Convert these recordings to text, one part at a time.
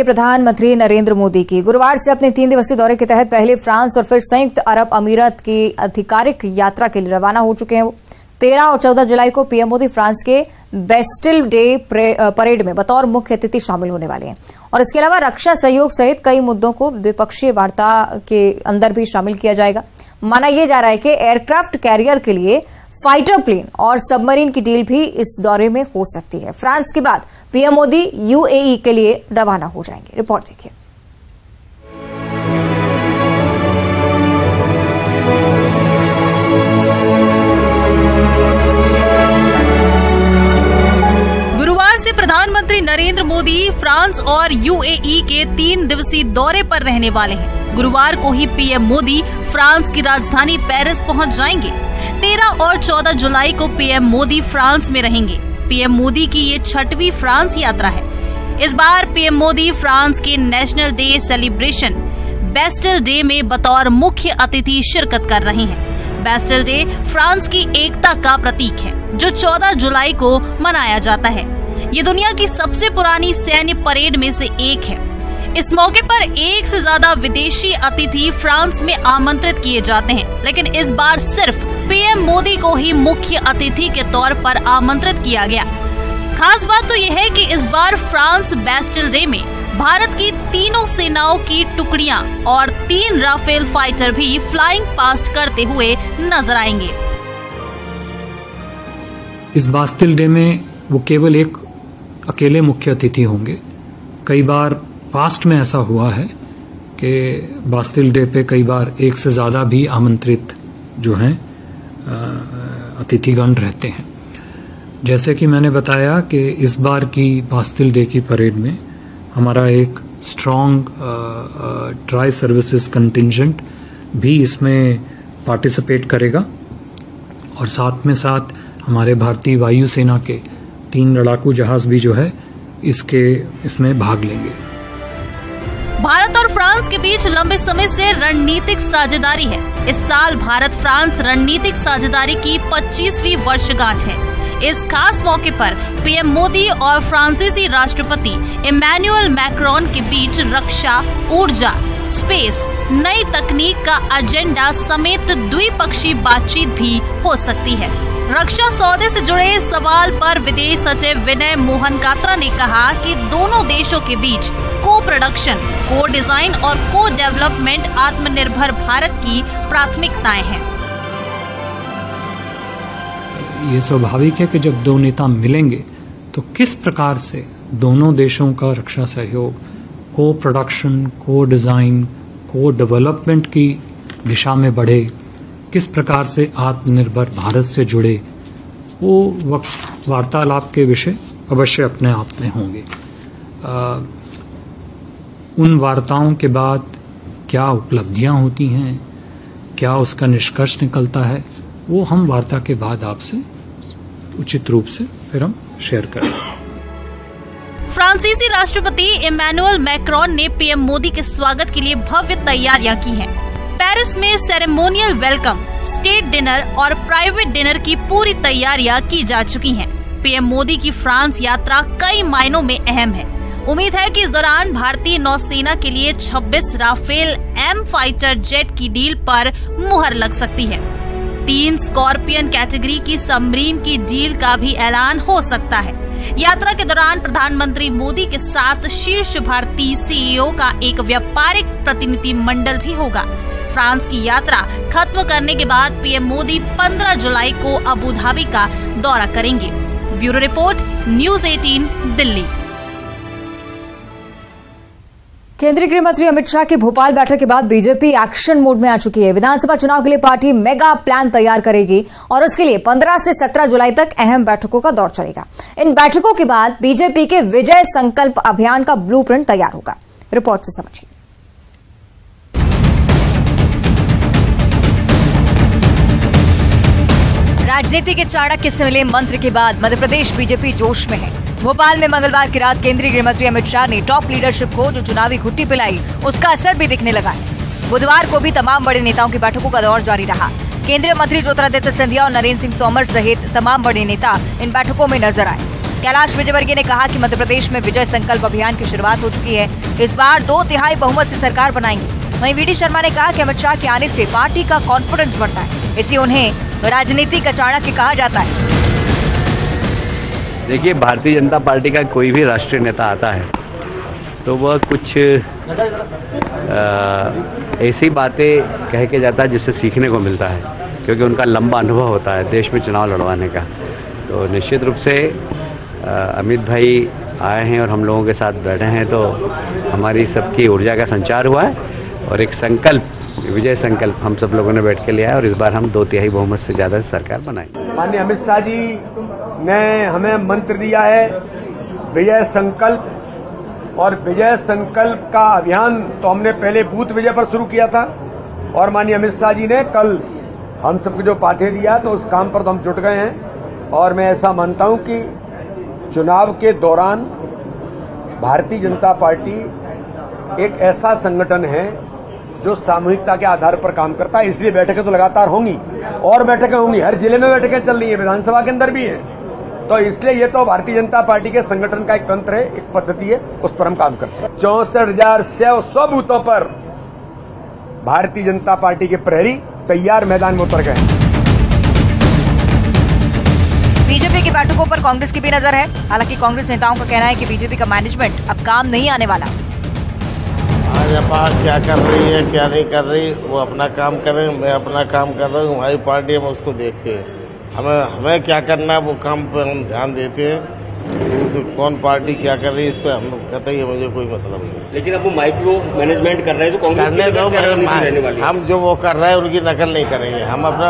प्रधानमंत्री नरेंद्र मोदी की गुरुवार से अपने 3 दिवसीय दौरे के तहत पहले फ्रांस और फिर संयुक्त अरब अमीरात की आधिकारिक यात्रा के लिए रवाना हो चुके हैं। 13 और 14 जुलाई को पीएम मोदी फ्रांस के बेस्टिल डे परेड में बतौर मुख्य अतिथि शामिल होने वाले हैं और इसके अलावा रक्षा सहयोग सहित कई मुद्दों को द्विपक्षीय वार्ता के अंदर भी शामिल किया जाएगा। माना यह जा रहा है कि एयरक्राफ्ट कैरियर के लिए फाइटर प्लेन और सबमरीन की डील भी इस दौरे में हो सकती है। फ्रांस के बाद पीएम मोदी यूएई के लिए रवाना हो जाएंगे। रिपोर्ट देखिए। गुरुवार से प्रधानमंत्री नरेंद्र मोदी फ्रांस और यूएई के 3 दिवसीय दौरे पर रहने वाले हैं। गुरुवार को ही पीएम मोदी फ्रांस की राजधानी पेरिस पहुंच जाएंगे। 13 और 14 जुलाई को पीएम मोदी फ्रांस में रहेंगे। पीएम मोदी की ये 6वीं फ्रांस यात्रा है। इस बार पीएम मोदी फ्रांस के national day celebration Bastille day में बतौर मुख्य अतिथि शिरकत कर रहे हैं। बेस्टिल डे फ्रांस की एकता का प्रतीक है, जो 14 जुलाई को मनाया जाता है। ये दुनिया की सबसे पुरानी सैन्य परेड में से एक है। इस मौके पर 1 से ज्यादा विदेशी अतिथि फ्रांस में आमंत्रित किए जाते हैं, लेकिन इस बार सिर्फ पीएम मोदी को ही मुख्य अतिथि के तौर पर आमंत्रित किया गया। खास बात तो यह है कि इस बार फ्रांस बेस्टिल डे में भारत की तीनों सेनाओं की टुकड़ियां और 3 राफेल फाइटर भी फ्लाइंग पास्ट करते हुए नजर आएंगे। इस बेस्टिल डे में वो केवल एक अकेले मुख्य अतिथि होंगे। कई बार पास्ट में ऐसा हुआ है कि बेस्टिल डे पे कई बार 1 से ज्यादा भी आमंत्रित जो हैं अतिथिगण रहते हैं। जैसे कि मैंने बताया कि इस बार की बेस्टिल डे की परेड में हमारा एक स्ट्रॉन्ग ट्राई सर्विसेज कंटिंजेंट भी इसमें पार्टिसिपेट करेगा और साथ में साथ हमारे भारतीय वायुसेना के 3 लड़ाकू जहाज भी जो है इसमें भाग लेंगे। भारत और फ्रांस के बीच लंबे समय से रणनीतिक साझेदारी है। इस साल भारत फ्रांस रणनीतिक साझेदारी की 25वीं वर्षगांठ है। इस खास मौके पर पीएम मोदी और फ्रांसीसी राष्ट्रपति इमैनुअल मैक्रोन के बीच रक्षा, ऊर्जा, स्पेस, नई तकनीक का एजेंडा समेत द्विपक्षीय बातचीत भी हो सकती है। रक्षा सौदे से जुड़े सवाल पर विदेश सचिव विनय मोहन कात्रा ने कहा कि दोनों देशों के बीच को प्रोडक्शन, को डिजाइन और को डेवलपमेंट आत्मनिर्भर भारत की प्राथमिकताएं हैं। ये स्वाभाविक है कि जब 2 नेता मिलेंगे तो किस प्रकार से दोनों देशों का रक्षा सहयोग को प्रोडक्शन, को डिजाइन, को डेवलपमेंट की दिशा में बढ़े, किस प्रकार से आत्मनिर्भर भारत से जुड़े, वो वार्तालाप के विषय अवश्य अपने आप में होंगे। उन वार्ताओं के बाद क्या उपलब्धियां होती हैं, क्या उसका निष्कर्ष निकलता है, वो हम वार्ता के बाद आपसे उचित रूप से फिर हम शेयर करेंगे। फ्रांसीसी राष्ट्रपति इमैनुअल मैक्रोन ने पीएम मोदी के स्वागत के लिए भव्य तैयारियां की हैं। पेरिस में सेरेमोनियल वेलकम, स्टेट डिनर और प्राइवेट डिनर की पूरी तैयारियां की जा चुकी हैं। पीएम मोदी की फ्रांस यात्रा कई मायनों में अहम है। उम्मीद है कि इस दौरान भारतीय नौसेना के लिए 26 राफेल एम फाइटर जेट की डील पर मुहर लग सकती है। 3 स्कॉर्पियन कैटेगरी की सबमरीन की डील का भी ऐलान हो सकता है। यात्रा के दौरान प्रधानमंत्री मोदी के साथ शीर्ष भारतीय सीईओ का एक व्यापारिक प्रतिनिधि मंडल भी होगा। फ्रांस की यात्रा खत्म करने के बाद पीएम मोदी 15 जुलाई को अबू धाबी का दौरा करेंगे। Bureau report, news 18 Delhi. केंद्रीय गृह मंत्री अमित शाह की भोपाल बैठक के बाद बीजेपी एक्शन मोड में आ चुकी है। विधानसभा चुनाव के लिए पार्टी मेगा प्लान तैयार करेगी और उसके लिए 15 से 17 जुलाई तक अहम बैठकों का दौर चलेगा। इन बैठकों के बाद बीजेपी के विजय संकल्प अभियान का ब्लूप्रिंट तैयार होगा। रिपोर्ट से समझिए। राजनीति के चाणक्य से मिले मंत्र के बाद मध्य प्रदेश बीजेपी जोश में है। भोपाल में मंगलवार की रात केंद्रीय गृह मंत्री अमित शाह ने टॉप लीडरशिप को जो चुनावी घुट्टी पिलाई, उसका असर भी दिखने लगा है। बुधवार को भी तमाम बड़े नेताओं की बैठकों का दौर जारी रहा। केंद्रीय मंत्री ज्योतिरादित्य सिंधिया और नरेंद्र सिंह तोमर सहित तमाम बड़े नेता इन बैठकों में नजर आए। कैलाश विजयवर्गीय ने कहा कि मध्य प्रदेश में विजय संकल्प अभियान की शुरुआत हो चुकी है। इस बार 2/3 बहुमत से सरकार बनाएंगे। वहीं वी.डी. शर्मा ने कहा कि अमित शाह के आने से पार्टी का कॉन्फिडेंस बढ़ता है, इसलिए उन्हें राजनीति का चाणक्य कहा जाता है। देखिए, भारतीय जनता पार्टी का कोई भी राष्ट्रीय नेता आता है तो वह कुछ ऐसी बातें कह के जाता है जिससे सीखने को मिलता है, क्योंकि उनका लंबा अनुभव होता है देश में चुनाव लड़वाने का। तो निश्चित रूप से अमित भाई आए हैं और हम लोगों के साथ बैठे हैं, तो हमारी सबकी ऊर्जा का संचार हुआ है और एक संकल्प, विजय संकल्प हम सब लोगों ने बैठ के लिया है और इस बार हम 2/3 बहुमत से ज्यादा सरकार बनाएंगे। माननीय अमित शाह जी ने हमें मंत्र दिया है विजय संकल्प, और विजय संकल्प का अभियान तो हमने पहले बूथ विजय पर शुरू किया था और माननीय अमित शाह जी ने कल हम सबको जो पाथे दिया तो उस काम पर तो हम जुट गए हैं। और मैं ऐसा मानता हूं कि चुनाव के दौरान भारतीय जनता पार्टी एक ऐसा संगठन है जो सामूहिकता के आधार पर काम करता है, इसलिए बैठकें तो लगातार होंगी और बैठकें होंगी। हर जिले में बैठकें चल रही है, विधानसभा के अंदर भी है। तो इसलिए ये तो भारतीय जनता पार्टी के संगठन का एक तंत्र है, एक पद्धति है, उस पर हम काम करते हैं। 64,100 बूथों पर भारतीय जनता पार्टी के प्रहरी तैयार मैदान में उतर गए। बीजेपी की बैठकों पर कांग्रेस की भी नजर है। हालांकि कांग्रेस नेताओं का कहना है कि बीजेपी का मैनेजमेंट अब काम नहीं आने वाला। भाजपा क्या कर रही है क्या नहीं कर रही, वो अपना काम करें, मैं अपना काम कर रहा हूँ। हमारी पार्टी हम उसको देखते हैं, हमें क्या करना है वो काम पर हम ध्यान देते हैं। कौन पार्टी क्या कर रही है इस पर हम कहते ही मुझे कोई मतलब नहीं। लेकिन अब वो माइक्रो मैनेजमेंट कर रहे हैं तो करने दो, हम जो वो कर रहे हैं उनकी नकल नहीं करेंगे। हम अपना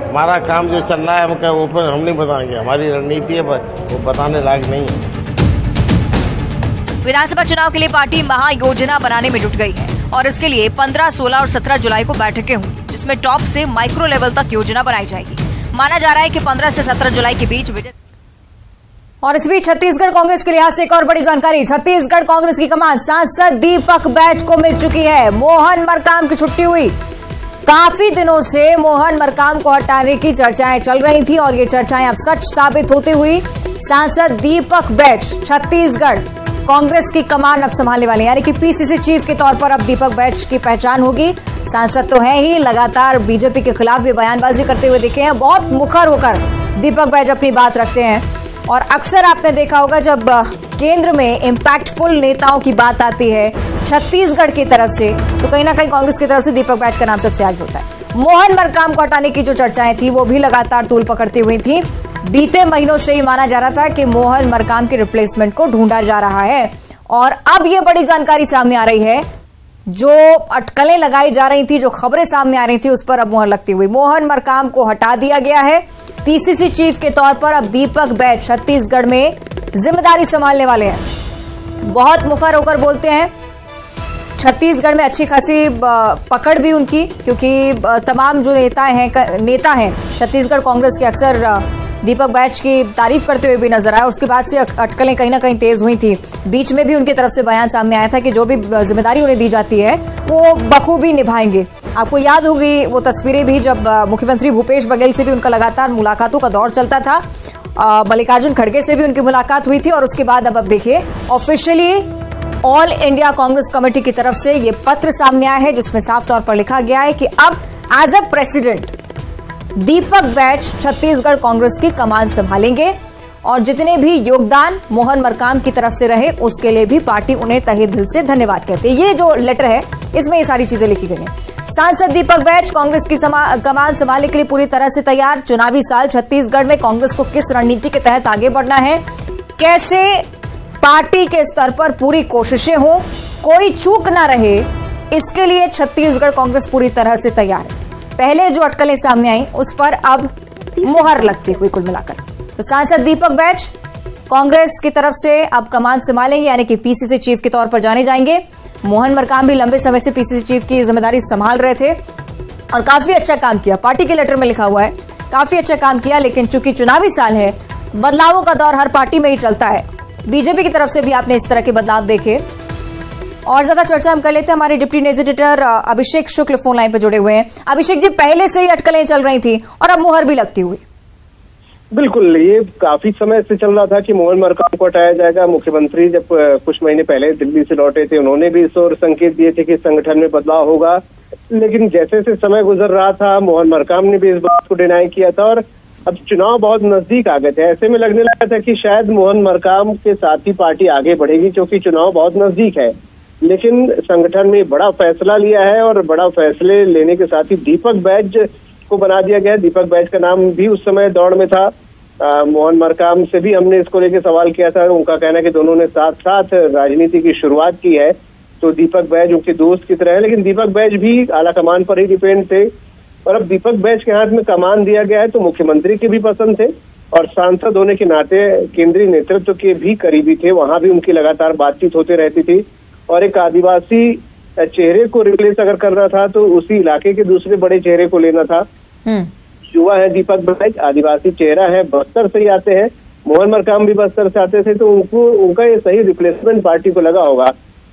हमारा काम जो चल रहा है हम नहीं बताएंगे, हमारी रणनीति है वो बताने लायक नहीं है। विधानसभा चुनाव के लिए पार्टी महायोजना बनाने में जुट गई है और इसके लिए 15, 16 और 17 जुलाई को बैठकें होंगी, जिसमें टॉप से माइक्रो लेवल तक योजना बनाई जाएगी। माना जा रहा है कि 15 से 17 जुलाई के बीच विजय। और इस बीच छत्तीसगढ़ कांग्रेस के लिहाज से एक और बड़ी जानकारी। छत्तीसगढ़ कांग्रेस की कमान सांसद दीपक बैज को मिल चुकी है। मोहन मरकाम की छुट्टी हुई। काफी दिनों से मोहन मरकाम को हटाने की चर्चाएं चल रही थी और ये चर्चाएं अब सच साबित होती हुई सांसद दीपक बैज छत्तीसगढ़ कांग्रेस की कमान अब संभालने वाले, यानी कि पीसीसी चीफ के तौर पर अब दीपक बैज की पहचान होगी। सांसद तो हैं ही, लगातार बीजेपी के खिलाफ भी बयानबाजी करते हुए दिखे हैं। बहुत मुखर होकर दीपक बैज अपनी बात रखते हैं और अक्सर आपने देखा होगा जब केंद्र में इम्पैक्टफुल नेताओं की बात आती है छत्तीसगढ़ की तरफ से, तो कहीं ना कहीं कांग्रेस की तरफ से दीपक बैज का नाम सबसे आगे होता है। मोहन मरकाम को हटाने की जो चर्चाएं थी वो भी लगातार तूल पकड़ती हुई थी। बीते महीनों से ही माना जा रहा था कि मोहन मरकाम के रिप्लेसमेंट को ढूंढा जा रहा है और अब ये बड़ी जानकारी सामने आ रही है। जो अटकलें लगाई जा रही थी, जो खबरें सामने आ रही थी, उस पर अब मुहर लगती हुई मोहन मरकाम को हटा दिया गया है। पीसीसी चीफ के तौर पर अब दीपक बैज छत्तीसगढ़ में जिम्मेदारी संभालने वाले हैं। बहुत मुखर होकर बोलते हैं। छत्तीसगढ़ में अच्छी खासी पकड़ भी उनकी, क्योंकि तमाम जो नेता हैं छत्तीसगढ़ कांग्रेस के अक्सर दीपक बैज की तारीफ करते हुए भी नजर आया। उसके बाद से अटकलें कहीं ना कहीं तेज हुई थी। बीच में भी उनकी तरफ से बयान सामने आया था कि जो भी जिम्मेदारी उन्हें दी जाती है वो बखूबी निभाएंगे। आपको याद होगी वो तस्वीरें भी जब मुख्यमंत्री भूपेश बघेल से भी उनका लगातार मुलाकातों का दौर चलता था। मल्लिकार्जुन खड़गे से भी उनकी मुलाकात हुई थी और उसके बाद अब देखिए officially all India Congress committee की तरफ से ये पत्र सामने आया है, जिसमें साफ तौर पर लिखा गया है कि अब as a president Deepak Baij Chhattisgarh Congress की कमान संभालेंगे और जितने भी योगदान मोहन मरकाम की तरफ से रहे उसके लिए भी पार्टी उन्हें तहे दिल से धन्यवाद कहती है। ये जो लेटर है इसमें ये सारी चीजें लिखी गई हैं। सांसद दीपक बैज कांग्रेस की कमान संभालने के लिए पूरी तरह से तैयार। चुनावी साल छत्तीसगढ़ में कांग्रेस को किस रणनीति के तहत आगे बढ़ना है, कैसे पार्टी के स्तर पर पूरी कोशिशें हो, कोई चूक ना रहे, इसके लिए छत्तीसगढ़ कांग्रेस पूरी तरह से तैयार है। पहले जो अटकलें सामने आई उस पर अब मुहर लगती हुई कुल मिलाकर तो सांसद दीपक बैज कांग्रेस की तरफ से अब कमान संभालेंगे, यानी कि पीसीसी चीफ के तौर पर जाने जाएंगे। मोहन मरकाम भी लंबे समय से पीसीसी चीफ की जिम्मेदारी संभाल रहे थे और काफी अच्छा काम किया। पार्टी के लेटर में लिखा हुआ है काफी अच्छा काम किया, लेकिन चूंकि चुनावी साल है, बदलावों का दौर हर पार्टी में ही चलता है। बीजेपी की तरफ से भी आपने इस तरह के बदलाव देखे। और ज्यादा चर्चा हम कर लेते हैं। हमारे डिप्टी न्यूज एडिटर अभिषेक शुक्ल फोन लाइन पर जुड़े हुए हैं। अभिषेक जी, पहले से ही अटकलें चल रही थी और अब मुहर भी लगती हुई। बिल्कुल, ये काफी समय से चल रहा था कि मोहन मरकाम को हटाया जाएगा। मुख्यमंत्री जब कुछ महीने पहले दिल्ली से लौटे थे, उन्होंने भी इस ओर संकेत दिए थे कि संगठन में बदलाव होगा, लेकिन जैसे जैसे समय गुजर रहा था मोहन मरकाम ने भी इस बात को डिनाई किया था और अब चुनाव बहुत नजदीक आ गए थे। ऐसे में लगने लगा था कि शायद मोहन मरकाम के साथ ही पार्टी आगे बढ़ेगी क्योंकि चुनाव बहुत नजदीक है। लेकिन संगठन ने बड़ा फैसला लिया है और बड़ा फैसले लेने के साथ ही दीपक बैज को बना दिया गया। दीपक बैज का नाम भी उस समय दौड़ में था। मोहन मरकाम से भी हमने इसको लेकर सवाल किया था। उनका कहना है कि दोनों ने साथ साथ राजनीति की शुरुआत की है, तो दीपक बैज उनके दोस्त की तरह है। लेकिन दीपक बैज भी आला कमान पर ही डिपेंड थे और अब दीपक बैज के हाथ में कमान दिया गया है तो मुख्यमंत्री के भी पसंद थे और सांसद होने के नाते केंद्रीय नेतृत्व के भी करीबी थे। वहां भी उनकी लगातार बातचीत होती रहती थी और एक आदिवासी चेहरे को रिप्लेस अगर करना था तो उसी इलाके के दूसरे बड़े चेहरे को लेना था। युवा है दीपक बैज, आदिवासी चेहरा है, बस्तर से ही आते हैं। मोहन मरकाम भी बस्तर से आते थे, तो उनका ये सही रिप्लेसमेंट पार्टी को लगा होगा।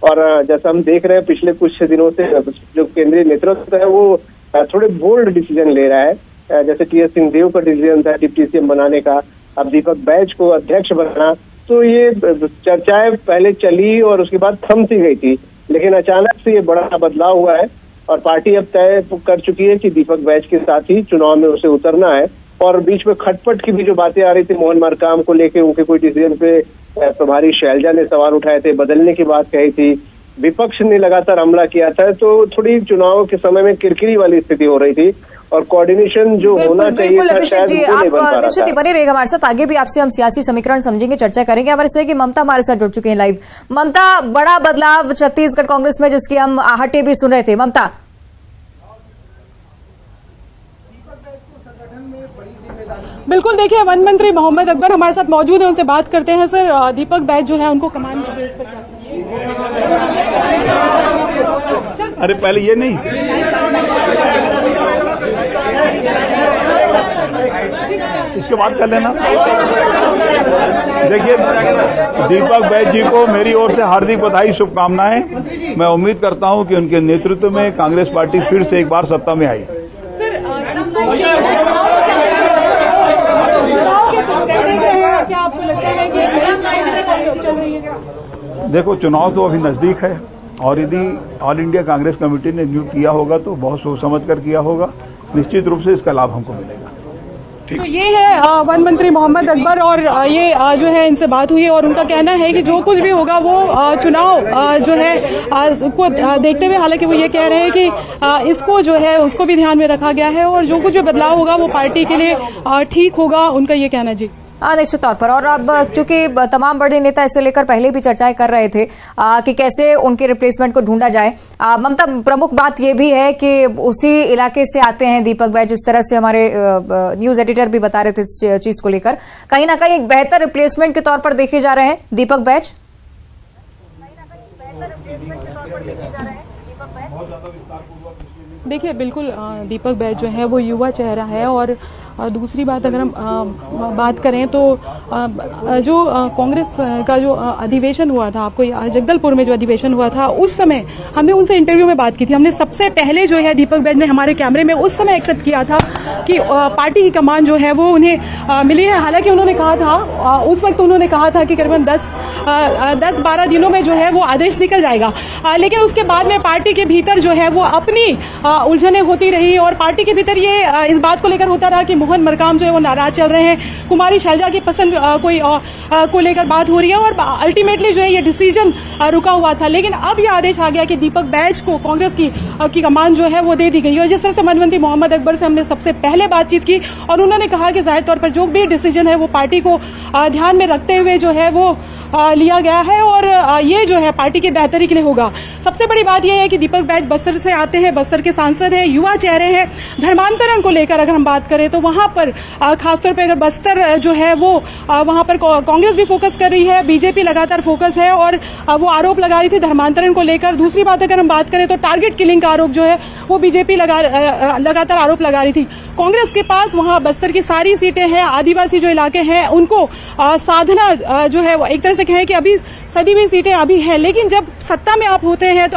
और जैसा हम देख रहे हैं पिछले कुछ दिनों से जो केंद्रीय नेतृत्व है वो थोड़े बोल्ड डिसीजन ले रहा है। जैसे टी.एस. सिंहदेव का डिसीजन था डिप्टी सीएम बनाने का, अब दीपक बैज को अध्यक्ष बनाना, तो ये चर्चाएं पहले चली और उसके बाद थम सी गई थी, लेकिन अचानक से ये बड़ा बदलाव हुआ है और पार्टी अब तय कर चुकी है कि दीपक बैज के साथ ही चुनाव में उसे उतरना है। और बीच में खटपट की भी जो बातें आ रही थी मोहन मरकाम को लेकर, उनके कोई डिसीजन पे प्रभारी शैलजा ने सवाल उठाए थे, बदलने की बात कही थी, विपक्ष ने लगातार हमला किया था, तो थोड़ी चुनाव के समय में किरकिरी वाली स्थिति हो रही थी और कोऑर्डिनेशन जो होना चाहिए था शायद वो नहीं बन पा रहा था। बने रहेगा हमारे साथ, आगे भी आपसे हम सियासी समीकरण समझेंगे, चर्चा करेंगे। हमारे से कि ममता हमारे साथ जुड़ चुके हैं लाइव। ममता, बड़ा बदलाव छत्तीसगढ़ कांग्रेस में जिसकी हम आहटें भी सुन रहे थे। ममता, बिल्कुल, देखिए वन मंत्री मोहम्मद अकबर हमारे साथ मौजूद है, उनसे बात करते हैं। सर, दीपक बैज जो है उनको कमान में भेज कर, अरे पहले ये नहीं, इसके बाद कर लेना। देखिए, दीपक बैज जी को मेरी ओर से हार्दिक बधाई, शुभकामनाएं। मैं उम्मीद करता हूं कि उनके नेतृत्व में कांग्रेस पार्टी फिर से एक बार सत्ता में आई। क्या आपको लगता है कि चल रही है? देखो, चुनाव तो अभी नजदीक है और यदि ऑल इंडिया कांग्रेस कमेटी ने नियुक्त किया होगा तो बहुत सोच समझ कर किया होगा। निश्चित रूप से इसका लाभ हमको मिलेगा। तो ये है वन मंत्री मोहम्मद अकबर और ये जो है इनसे बात हुई और उनका कहना है कि जो कुछ भी होगा वो चुनाव जो है को देखते हुए, हालांकि वो ये कह रहे हैं कि इसको जो है उसको भी ध्यान में रखा गया है और जो कुछ भी बदलाव होगा वो पार्टी के लिए ठीक होगा, उनका ये कहना। जी निश्चित तौर पर। और अब चूंकि तमाम बड़े नेता इसे लेकर पहले भी चर्चाएं कर रहे थे कि कैसे उनके रिप्लेसमेंट को ढूंढा जाए। ममता, प्रमुख बात यह भी है कि उसी इलाके से आते हैं दीपक बैज, जिस तरह से हमारे न्यूज एडिटर भी बता रहे थे इस चीज को लेकर, कहीं ना कहीं एक बेहतर रिप्लेसमेंट के तौर पर देखे जा रहे हैं दीपक बैज। देखिए, बिल्कुल दीपक बैज जो है वो युवा चेहरा है और दूसरी बात अगर हम बात करें तो जो कांग्रेस का जो अधिवेशन हुआ था, आपको जगदलपुर में जो अधिवेशन हुआ था, उस समय हमने उनसे इंटरव्यू में बात की थी। हमने सबसे पहले जो है दीपक बैज ने हमारे कैमरे में उस समय एक्सेप्ट किया था कि पार्टी की कमान जो है वो उन्हें मिली है। हालांकि उन्होंने कहा था, उस वक्त उन्होंने कहा था कि करीबन 10-12 दिनों में जो है वो आदेश निकल जाएगा, लेकिन उसके बाद में पार्टी के भीतर जो है वो अपनी उलझने होती रही और पार्टी के भीतर ये इस बात को लेकर होता रहा कि मोहन मरकाम जो है वो नाराज चल रहे हैं, कुमारी शैलजा की पसंद को लेकर बात हो रही है और अल्टीमेटली जो है ये डिसीजन रुका हुआ था। लेकिन अब ये आदेश आ गया कि दीपक बैज को कांग्रेस की कमान जो है वो दे दी गई। और जिस तरह से वन मंत्री मोहम्मद अकबर से हमने सबसे पहले बातचीत की और उन्होंने कहा कि जाहिर तौर पर जो भी डिसीजन है वो पार्टी को ध्यान में रखते हुए जो है वो लिया गया है और ये जो है पार्टी की बेहतरी के लिए होगा। सबसे बड़ी बात यह है कि दीपक बैज बस्तर से आते हैं, बस्तर के सांसद हैं, युवा चेहरे हैं। धर्मांतरण को लेकर अगर हम बात करें तो वहां पर खासतौर पर अगर बस्तर जो है वो वहां पर कांग्रेस भी फोकस कर रही है, बीजेपी लगातार फोकस है और वो आरोप लगा रही थी धर्मांतरण को लेकर। दूसरी बात अगर हम बात करें तो टारगेट किलिंग का आरोप जो है वो बीजेपी लगातार आरोप लगा रही थी। कांग्रेस के पास वहां बस्तर की सारी सीटें हैं, आदिवासी जो इलाके हैं उनको साधना जो है एक तरह से एक है कि अभी सदी हुई सीटें अभी है, लेकिन जब सत्ता में आप होते हैं तो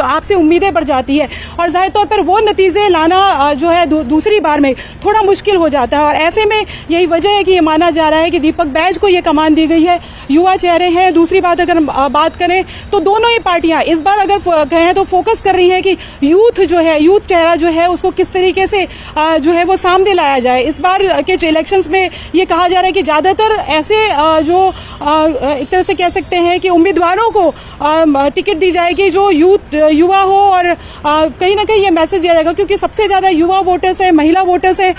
आपसे उम्मीदें बढ़ जाती है और जाहिर तौर पर वो नतीजे लाना जो है दूसरी बार में थोड़ा मुश्किल हो जाता है। और ऐसे में यही वजह है कि ये माना जा रहा है कि दीपक बैज को ये कमान दी गई है, युवा चेहरे हैं। दूसरी बात अगर बात करें तो दोनों ही पार्टियां इस बार अगर कहें तो फोकस कर रही हैं कि यूथ चेहरा जो है उसको किस तरीके से जो है वो सामने लाया जाए। इस बार के इलेक्शंस में ये कहा जा रहा है कि ज्यादातर ऐसे जो एक तरह से कह सकते हैं कि उम्मीदवारों को टिकट दी जाएगी जो युवा हो, और कहीं ना कहीं ये मैसेज दिया जाएगा क्योंकि सबसे ज्यादा युवा वोटर्स है, महिला वोटर्स है।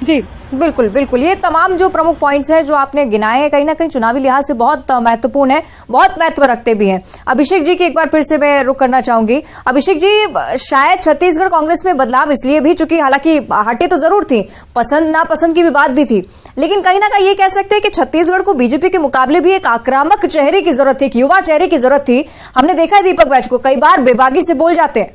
जी बिल्कुल बिल्कुल, ये तमाम जो प्रमुख पॉइंट्स हैं जो आपने गिनाए हैं कहीं ना कहीं चुनावी लिहाज से बहुत महत्वपूर्ण है, बहुत महत्व रखते भी हैं। अभिषेक जी की एक बार फिर से मैं रुक करना चाहूंगी। अभिषेक जी, शायद छत्तीसगढ़ कांग्रेस में बदलाव इसलिए भी, चूंकि हालांकि हटे तो जरूर थी, पसंद नापसंद की भी बात भी थी, लेकिन कहीं ना कहीं ये कह सकते हैं कि छत्तीसगढ़ को बीजेपी के मुकाबले भी एक आक्रामक चेहरे की जरूरत थी, एक युवा चेहरे की जरूरत थी। हमने देखा है दीपक बैज को कई बार बेबागी से बोल जाते हैं,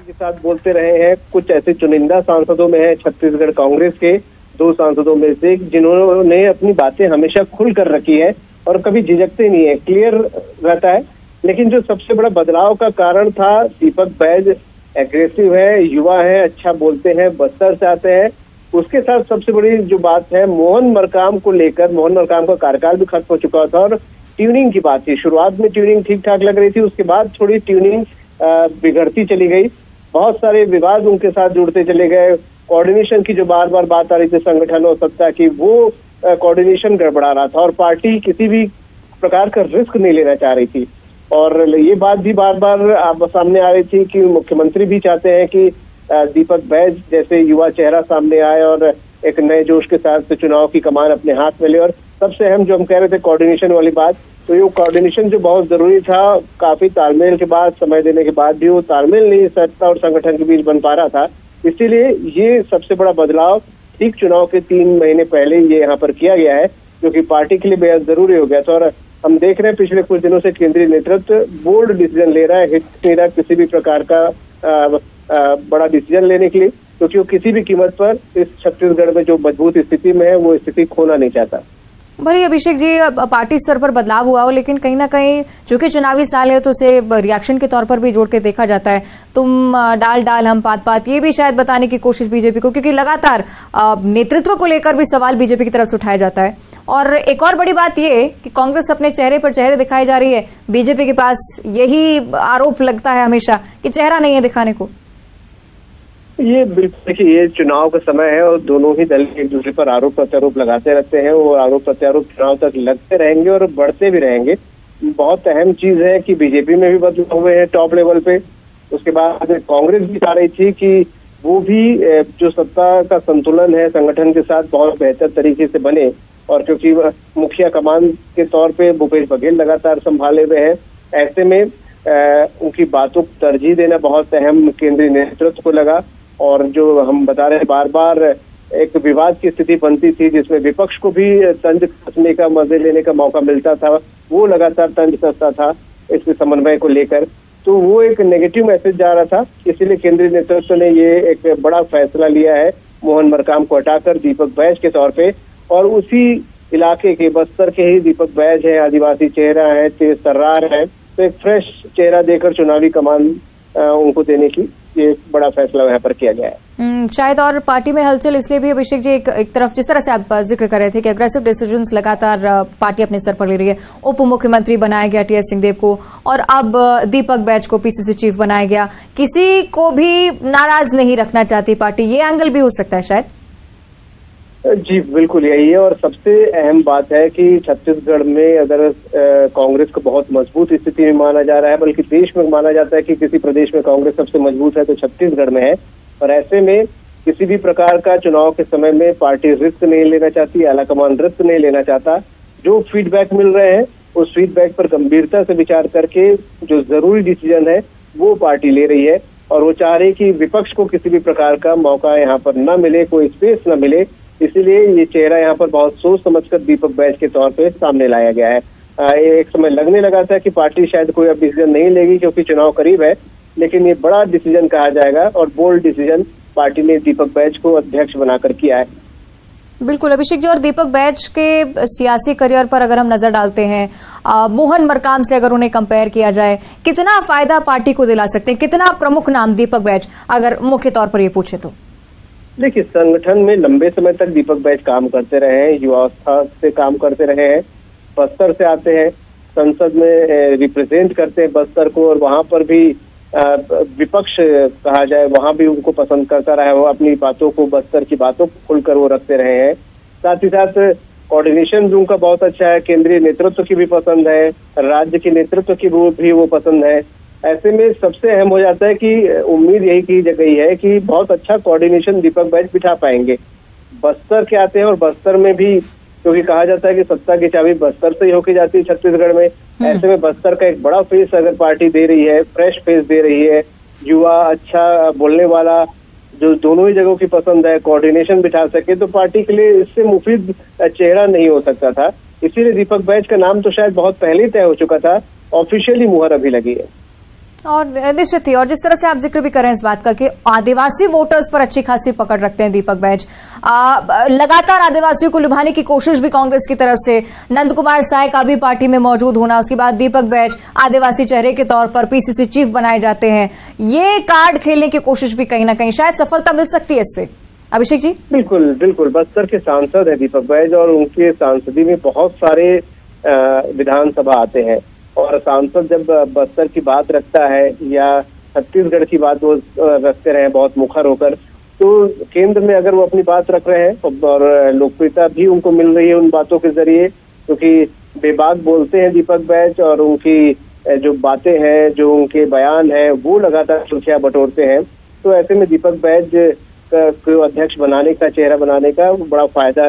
के साथ बोलते रहे हैं। कुछ ऐसे चुनिंदा सांसदों में है छत्तीसगढ़ कांग्रेस के 2 सांसदों में से जिन्होंने अपनी बातें हमेशा खुल कर रखी है और कभी झिझकते नहीं है, क्लियर रहता है। लेकिन जो सबसे बड़ा बदलाव का कारण था, दीपक बैज एग्रेसिव है, युवा है, अच्छा बोलते हैं, बस्तर से आते हैं। उसके साथ सबसे बड़ी जो बात है मोहन मरकाम को लेकर, मोहन मरकाम का कार्यकाल भी खत्म हो चुका था और ट्यूनिंग की बात थी। शुरुआत में ट्यूनिंग ठीक ठाक लग रही थी, उसके बाद थोड़ी ट्यूनिंग बिगड़ती चली गई। बहुत सारे विवाद उनके साथ जुड़ते चले गए। कोऑर्डिनेशन की जो बार बार बात आ रही थी संगठन और सत्ता की, वो कोऑर्डिनेशन गड़बड़ा रहा था और पार्टी किसी भी प्रकार का रिस्क नहीं लेना चाह रही थी। और ये बात भी बार बार सामने आ रही थी कि मुख्यमंत्री भी चाहते हैं कि दीपक बैज जैसे युवा चेहरा सामने आए और एक नए जोश के साथ चुनाव की कमान अपने हाथ में ले। और सबसे अहम जो हम कह रहे थे कोऑर्डिनेशन वाली बात, तो ये कोऑर्डिनेशन जो बहुत जरूरी था, काफी तालमेल के बाद, समय देने के बाद भी वो तालमेल नहीं सत्ता और संगठन के बीच बन पा रहा था। इसीलिए ये सबसे बड़ा बदलाव ठीक चुनाव के 3 महीने पहले ये यहाँ पर किया गया है, जो कि पार्टी के लिए बेहद जरूरी हो गया था। और हम देख रहे हैं पिछले कुछ दिनों से केंद्रीय नेतृत्व बोल्ड डिसीजन ले रहा है, हिट नहीं रहा किसी भी प्रकार का बड़ा डिसीजन लेने के लिए, क्योंकि वो किसी भी कीमत पर इस छत्तीसगढ़ में जो मजबूत स्थिति में है वो स्थिति खोना नहीं चाहता। भले अभिषेक जी पार्टी स्तर पर बदलाव हुआ हो, लेकिन कहीं ना कहीं चूंकि चुनावी साल है तो उसे रिएक्शन के तौर पर भी जोड़ के देखा जाता है। तुम डाल डाल हम पात पात, ये भी शायद बताने की कोशिश बीजेपी को, क्योंकि लगातार नेतृत्व को लेकर भी सवाल बीजेपी की तरफ से उठाया जाता है। और एक और बड़ी बात ये कि कांग्रेस अपने चेहरे पर चेहरे दिखाई जा रही है, बीजेपी के पास यही आरोप लगता है हमेशा कि चेहरा नहीं है दिखाने को। ये बिल्कुल देखिए, ये चुनाव का समय है और दोनों ही दल एक दूसरे पर आरोप प्रत्यारोप लगाते रहते हैं और आरोप प्रत्यारोप चुनाव तक लगते रहेंगे और बढ़ते भी रहेंगे। बहुत अहम चीज है कि बीजेपी में भी बदलाव हुए हैं टॉप लेवल पे। उसके बाद कांग्रेस भी चाह रही थी कि वो भी जो सत्ता का संतुलन है संगठन के साथ बहुत बेहतर तरीके से बने, और क्योंकि मुखिया कमान के तौर पे भूपेश बघेल लगातार संभाले हुए हैं, ऐसे में उनकी बातों को तरजीह देना बहुत अहम केंद्रीय नेतृत्व को लगा। और जो हम बता रहे हैं बार बार एक विवाद की स्थिति बनती थी जिसमें विपक्ष को भी तंज कसने का, मजे लेने का मौका मिलता था, वो लगातार तंज कसता था इसके समन्वय को लेकर, तो वो एक नेगेटिव मैसेज जा रहा था। इसीलिए केंद्रीय नेतृत्व ने ये एक बड़ा फैसला लिया है मोहन मरकाम को हटाकर दीपक बैज के तौर पे, और उसी इलाके के बस्तर के ही दीपक बैज है, आदिवासी चेहरा है, तेज तर्रार है, तो एक फ्रेश चेहरा देकर चुनावी कमान उनको देने की ये बड़ा फैसला यहाँ पर किया गया है। शायद और पार्टी में हलचल इसलिए भी अभिषेक जी एक तरफ जिस तरह से आप जिक्र कर रहे थे कि अग्रेसिव डिसीजंस लगातार पार्टी अपने स्तर पर ले रही है। उप मुख्यमंत्री बनाया गया टी.एस. सिंहदेव को और अब दीपक बैज को पीसीसी चीफ बनाया गया। किसी को भी नाराज नहीं रखना चाहती पार्टी, ये एंगल भी हो सकता है शायद। जी बिल्कुल यही है, और सबसे अहम बात है कि छत्तीसगढ़ में अगर कांग्रेस को बहुत मजबूत स्थिति में माना जा रहा है, बल्कि देश में माना जाता है कि किसी प्रदेश में कांग्रेस सबसे मजबूत है तो छत्तीसगढ़ में है। और ऐसे में किसी भी प्रकार का चुनाव के समय में पार्टी रिस्क नहीं लेना चाहती, आलाकमान रिस्क नहीं लेना चाहता। जो फीडबैक मिल रहे हैं उस फीडबैक पर गंभीरता से विचार करके जो जरूरी डिसीजन है वो पार्टी ले रही है, और वो चाह रही कि विपक्ष को किसी भी प्रकार का मौका यहाँ पर न मिले, कोई स्पेस न मिले। इसीलिए ये चेहरा यहाँ पर बहुत सोच समझकर दीपक बैज के तौर पे सामने लाया गया है। एक समय लगने लगा था कि पार्टी शायद कोई अब डिसीजन नहीं लेगी क्योंकि चुनाव करीब है, लेकिन ये बड़ा डिसीजन कहा जाएगा और बोल्ड डिसीजन पार्टी ने दीपक बैज को अध्यक्ष बनाकर किया है। बिल्कुल अभिषेक जी, और दीपक बैज के सियासी करियर पर अगर हम नजर डालते हैं, मोहन मरकाम से अगर उन्हें कंपेयर किया जाए, कितना फायदा पार्टी को दिला सकते हैं? कितना प्रमुख नाम दीपक बैज अगर मुख्य तौर पर ये पूछे तो? देखिए, संगठन में लंबे समय तक दीपक बैज काम करते रहे हैं, युवावस्था से काम करते रहे हैं, बस्तर से आते हैं, संसद में रिप्रेजेंट करते हैं बस्तर को, और वहां पर भी विपक्ष कहा जाए वहां भी उनको पसंद करता रहा है। वो अपनी बातों को, बस्तर की बातों को खुलकर वो रखते रहे हैं। साथ ही साथ कोऑर्डिनेशन भी उनका बहुत अच्छा है, केंद्रीय नेतृत्व की भी पसंद है, राज्य के नेतृत्व की भी वो पसंद है। ऐसे में सबसे अहम हो जाता है कि उम्मीद यही की गई है कि बहुत अच्छा कोऑर्डिनेशन दीपक बैज बिठा पाएंगे। बस्तर के आते हैं और बस्तर में भी, क्योंकि कहा जाता है कि सत्ता की चाबी बस्तर से ही होके जाती है छत्तीसगढ़ में, ऐसे में बस्तर का एक बड़ा फेस अगर पार्टी दे रही है, फ्रेश फेस दे रही है, युवा, अच्छा बोलने वाला, जो दोनों ही जगहों की पसंद है, कोऑर्डिनेशन बिठा सके, तो पार्टी के लिए इससे मुफीद चेहरा नहीं हो सकता था। इसीलिए दीपक बैज का नाम तो शायद बहुत पहले ही तय हो चुका था, ऑफिशियली मुहर अभी लगी है। और निश्चित ही, और जिस तरह से आप जिक्र भी कर रहे हैं इस बात का कि आदिवासी वोटर्स पर अच्छी खासी पकड़ रखते हैं दीपक बैज, लगातार आदिवासियों को लुभाने की कोशिश भी कांग्रेस की तरफ से, नंद कुमार साय का भी पार्टी में मौजूद होना, उसके बाद दीपक बैज आदिवासी चेहरे के तौर पर पीसीसी चीफ बनाए जाते हैं, ये कार्ड खेलने की कोशिश भी कहीं ना कहीं शायद सफलता मिल सकती है इससे। अभिषेक जी, बिल्कुल बिल्कुल, बस्तर के सांसद है दीपक बैज, और उनके सांसदी में बहुत सारे विधानसभा आते हैं, और सांसद जब बस्तर की बात रखता है या छत्तीसगढ़ की बात वो रखते रहे बहुत मुखर होकर, तो केंद्र में अगर वो अपनी बात रख रहे हैं और लोकप्रियता भी उनको मिल रही है उन बातों के जरिए, क्योंकि बेबाक बोलते हैं दीपक बैज, और उनकी जो बातें हैं, जो उनके बयान हैं, वो लगातार सुर्खियां बटोरते हैं। तो ऐसे में दीपक बैज को अध्यक्ष बनाने का, चेहरा बनाने का बड़ा फायदा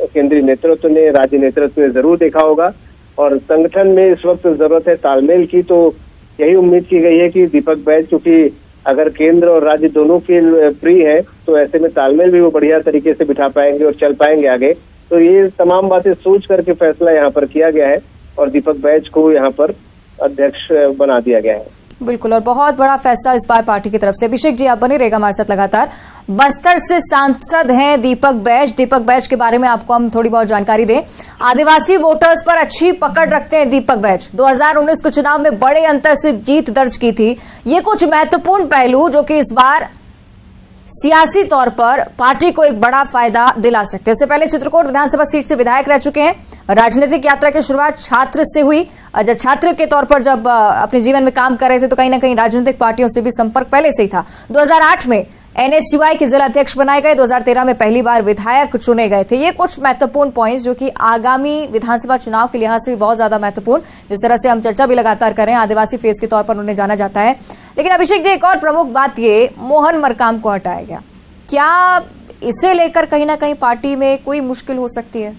केंद्रीय नेतृत्व ने, राज्य नेतृत्व ने जरूर देखा होगा। और संगठन में इस वक्त जरूरत है तालमेल की, तो यही उम्मीद की गई है कि दीपक बैज, क्योंकि अगर केंद्र और राज्य दोनों के प्रिय है, तो ऐसे में तालमेल भी वो बढ़िया तरीके से बिठा पाएंगे और चल पाएंगे आगे। तो ये तमाम बातें सोच करके फैसला यहाँ पर किया गया है और दीपक बैज को यहाँ पर अध्यक्ष बना दिया गया है। बिल्कुल, और बहुत बड़ा फैसला इस बार पार्टी की तरफ से। अभिषेक जी, आप बने रहेगा हमारे साथ लगातार। बस्तर से सांसद हैं दीपक बैज, दीपक बैज के बारे में आपको हम थोड़ी बहुत जानकारी दें। आदिवासी वोटर्स पर अच्छी पकड़ रखते हैं दीपक बैज, 2019 के चुनाव में बड़े अंतर से जीत दर्ज की थी। ये कुछ महत्वपूर्ण पहलू जो कि इस बार सियासी तौर पर पार्टी को एक बड़ा फायदा दिला सकते हैं। उससे पहले चित्रकूट विधानसभा सीट से विधायक रह चुके हैं। राजनीतिक यात्रा की शुरुआत छात्र से हुई। जब छात्र के तौर पर जब अपने जीवन में काम कर रहे थे तो कहीं ना कहीं राजनीतिक पार्टियों से भी संपर्क पहले से ही था। 2008 में एनएसयूआई के जिला अध्यक्ष बनाए गए, 2013 में पहली बार विधायक चुने गए थे। ये कुछ महत्वपूर्ण पॉइंट्स जो कि आगामी विधानसभा चुनाव के लिहाज से भी बहुत ज्यादा महत्वपूर्ण, जिस तरह से हम चर्चा भी लगातार करें, आदिवासी फेस के तौर पर उन्हें जाना जाता है। लेकिन अभिषेक जी, एक और प्रमुख बात, ये मोहन मरकाम को हटाया गया, क्या इसे लेकर कहीं ना कहीं पार्टी में कोई मुश्किल हो सकती है?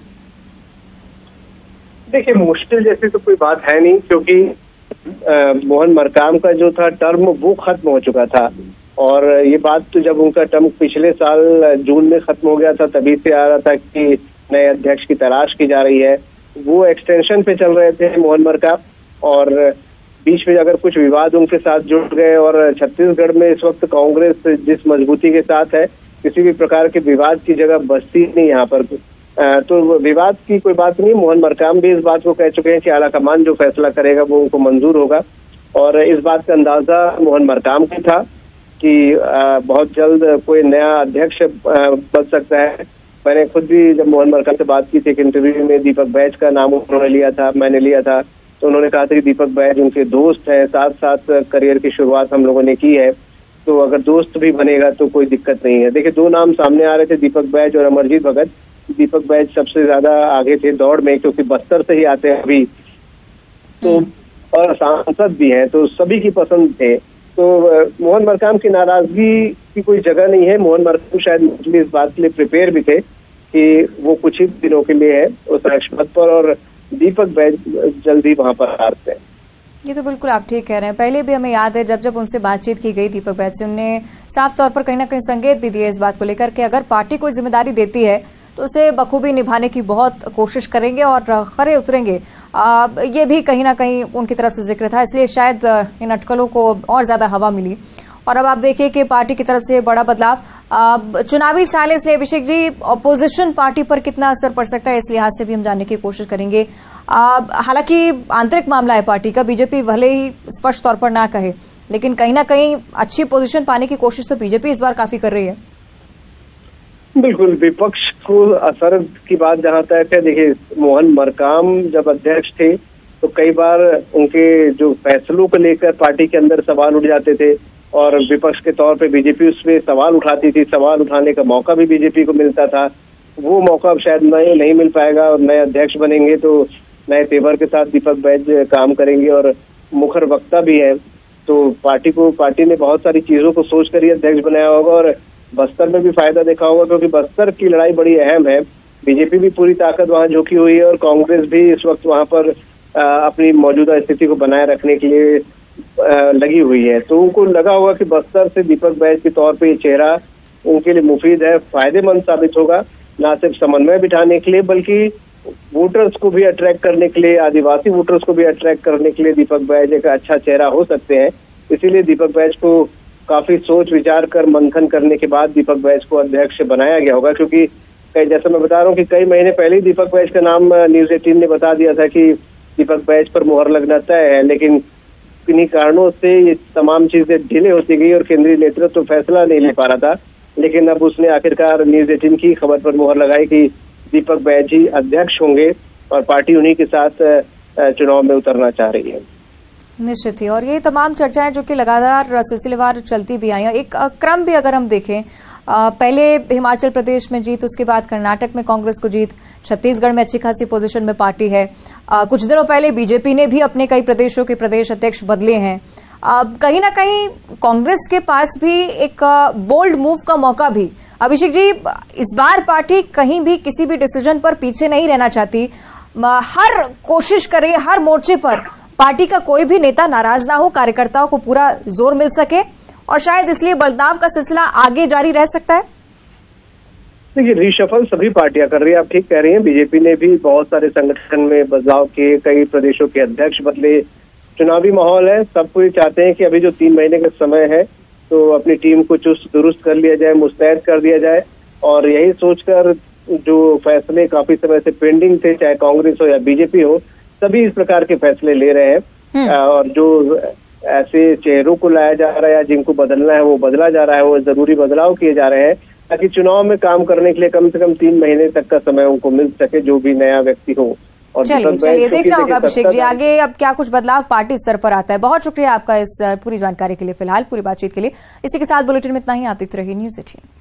देखिए, मुश्किल जैसी तो कोई बात है नहीं, क्योंकि मोहन मरकाम का जो था टर्म वो खत्म हो चुका था। और ये बात तो जब उनका टर्म पिछले साल जून में खत्म हो गया था, तभी से आ रहा था कि नए अध्यक्ष की तलाश की जा रही है। वो एक्सटेंशन पे चल रहे थे मोहन मरकाम, और बीच में अगर कुछ विवाद उनके साथ जुड़ गए, और छत्तीसगढ़ में इस वक्त कांग्रेस जिस मजबूती के साथ है, किसी भी प्रकार के विवाद की जगह बसती नहीं यहाँ पर, तो विवाद की कोई बात नहीं। मोहन मरकाम भी इस बात को कह चुके हैं कि आलाकमान जो फैसला करेगा वो उनको मंजूर होगा, और इस बात का अंदाजा मोहन मरकाम को था कि बहुत जल्द कोई नया अध्यक्ष बन सकता है। मैंने खुद भी जब मोहन मरकाम से बात की थी, एक इंटरव्यू में दीपक बैज का नाम उन्होंने लिया था, मैंने लिया था, तो उन्होंने कहा था कि दीपक बैज उनके दोस्त हैं, साथ साथ करियर की शुरुआत हम लोगों ने की है, तो अगर दोस्त भी बनेगा तो कोई दिक्कत नहीं है। देखिए, दो नाम सामने आ रहे थे, दीपक बैज और अमरजीत भगत। दीपक बैज सबसे ज्यादा आगे थे दौड़ में, क्योंकि बस्तर से ही आते हैं अभी, तो और सांसद भी हैं, तो सभी की पसंद थे। तो मोहन मरकाम की नाराजगी की कोई जगह नहीं है। मोहन मरकाम शायद इस बात के लिए प्रिपेयर भी थे कि वो कुछ ही दिनों के लिए है उस अध्यक्ष पद पर, और दीपक बैज जल्दी वहां पर आ रहे हैं। ये तो बिल्कुल आप ठीक कह रहे हैं। पहले भी हमें याद है जब उनसे बातचीत की गई दीपक बैज से, उन्होंने साफ तौर पर कहीं ना कहीं संकेत भी दिए इस बात को लेकर कि अगर पार्टी कोई जिम्मेदारी देती है तो उसे बखूबी निभाने की बहुत कोशिश करेंगे और खरे उतरेंगे। ये भी कहीं ना कहीं उनकी तरफ से जिक्र था, इसलिए शायद इन अटकलों को और ज्यादा हवा मिली। और अब आप देखिए कि पार्टी की तरफ से बड़ा बदलाव। चुनावी सालिस ने अभिषेक जी ऑपोजिशन पार्टी पर कितना असर पड़ सकता है, इस लिहाज से भी हम जानने की कोशिश करेंगे। हालांकि आंतरिक मामला है पार्टी का, बीजेपी भले ही स्पष्ट तौर पर ना कहे, लेकिन कहीं ना कहीं अच्छी पोजीशन पाने की कोशिश तो बीजेपी इस बार काफी कर रही है। बिल्कुल, विपक्ष को असर की बात जहां तक है, देखिए मोहन मरकाम जब अध्यक्ष थे तो कई बार उनके जो फैसलों को लेकर पार्टी के अंदर सवाल उठ जाते थे और विपक्ष के तौर पे बीजेपी उसमें सवाल उठाती थी। सवाल उठाने का मौका भी बीजेपी को मिलता था। वो मौका अब शायद नहीं मिल पाएगा और नए अध्यक्ष बनेंगे तो नए तेवर के साथ दीपक बैज काम करेंगे और मुखर वक्ता भी है। तो पार्टी ने बहुत सारी चीजों को सोच कर ही अध्यक्ष बनाया होगा और बस्तर में भी फायदा देखा होगा, क्योंकि बस्तर की लड़ाई बड़ी अहम है। बीजेपी भी पूरी ताकत वहां झोंकी हुई है और कांग्रेस भी इस वक्त वहां पर अपनी मौजूदा स्थिति को बनाए रखने के लिए लगी हुई है। तो उनको लगा होगा कि बस्तर से दीपक बैज के तौर पे ये चेहरा उनके लिए मुफीद है, फायदेमंद साबित होगा, ना सिर्फ समन्वय बिठाने के लिए बल्कि वोटर्स को भी अट्रैक्ट करने के लिए, आदिवासी वोटर्स को भी अट्रैक्ट करने के लिए दीपक बैज एक अच्छा चेहरा हो सकते हैं। इसीलिए दीपक बैज को काफी सोच विचार कर मंथन करने के बाद दीपक बैज को अध्यक्ष बनाया गया होगा, क्योंकि जैसा मैं बता रहा हूँ कि कई महीने पहले ही दीपक बैज का नाम न्यूज 18 ने बता दिया था कि दीपक बैज पर मुहर लगना तय है, लेकिन किन्हीं कारणों से ये तमाम चीजें डिले होती गई और केंद्रीय नेतृत्व तो फैसला नहीं ले पा रहा था। लेकिन अब उसने आखिरकार न्यूज 18 की खबर पर मुहर लगाई कि दीपक बैज ही अध्यक्ष होंगे और पार्टी उन्हीं के साथ चुनाव में उतरना चाह रही है। निश्चित ही, और ये तमाम चर्चाएं जो कि लगातार सिलसिलेवार चलती भी आई हैं, एक क्रम भी अगर हम देखें, पहले हिमाचल प्रदेश में जीत, उसके बाद कर्नाटक में कांग्रेस को जीत, छत्तीसगढ़ में अच्छी खासी पोजीशन में पार्टी है। कुछ दिनों पहले बीजेपी ने भी अपने कई प्रदेशों के प्रदेश अध्यक्ष बदले हैं। कहीं ना कहीं कांग्रेस के पास भी एक बोल्ड मूव का मौका भी। अभिषेक जी, इस बार पार्टी कहीं भी किसी भी डिसीजन पर पीछे नहीं रहना चाहती, हर कोशिश करे, हर मोर्चे पर पार्टी का कोई भी नेता नाराज ना हो, कार्यकर्ताओं को पूरा जोर मिल सके और शायद इसलिए बदलाव का सिलसिला आगे जारी रह सकता है। देखिए, रिशफल सभी पार्टियां कर रही है, आप ठीक कह रही हैं। बीजेपी ने भी बहुत सारे संगठन में बदलाव किए, कई प्रदेशों के अध्यक्ष बदले। चुनावी माहौल है, सब कोई चाहते हैं कि अभी जो 3 महीने का समय है तो अपनी टीम को चुस्त दुरुस्त कर लिया जाए, मुस्तैद कर दिया जाए और यही सोचकर जो फैसले काफी समय से पेंडिंग थे, चाहे कांग्रेस हो या बीजेपी हो, सभी इस प्रकार के फैसले ले रहे हैं। और जो ऐसे चेहरों को लाया जा रहा है या जिनको बदलना है वो बदला जा रहा है, वो जरूरी बदलाव किए जा रहे हैं ताकि चुनाव में काम करने के लिए कम से कम 3 महीने तक का समय उनको मिल सके, जो भी नया व्यक्ति हो। और चलिए देखना होगा अभिषेक जी आगे अब क्या कुछ बदलाव पार्टी स्तर पर आता है। बहुत शुक्रिया आपका इस पूरी जानकारी के लिए, फिलहाल पूरी बातचीत के लिए। इसी के साथ बुलेटिन में इतना ही। आती रही न्यूज 18।